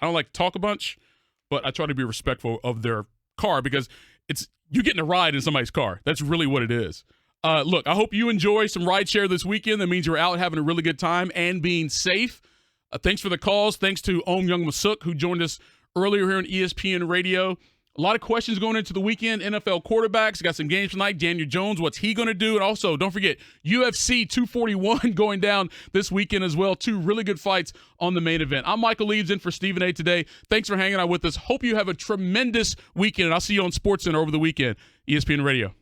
don't like to talk a bunch, but I try to be respectful of their car, because you're getting a ride in somebody's car. That's really what it is. Look, I hope you enjoy some rideshare this weekend. That means you're out having a really good time and being safe. Thanks for the calls. Thanks to Ohm Youngmisuk, who joined us earlier here on ESPN Radio. A lot of questions going into the weekend. NFL quarterbacks. Got some games tonight. Daniel Jones, what's he going to do? And also, don't forget, UFC 241 going down this weekend as well. 2 really good fights on the main event. I'm Michael Eaves in for Stephen A. today. Thanks for hanging out with us. Hope you have a tremendous weekend. And I'll see you on SportsCenter over the weekend. ESPN Radio.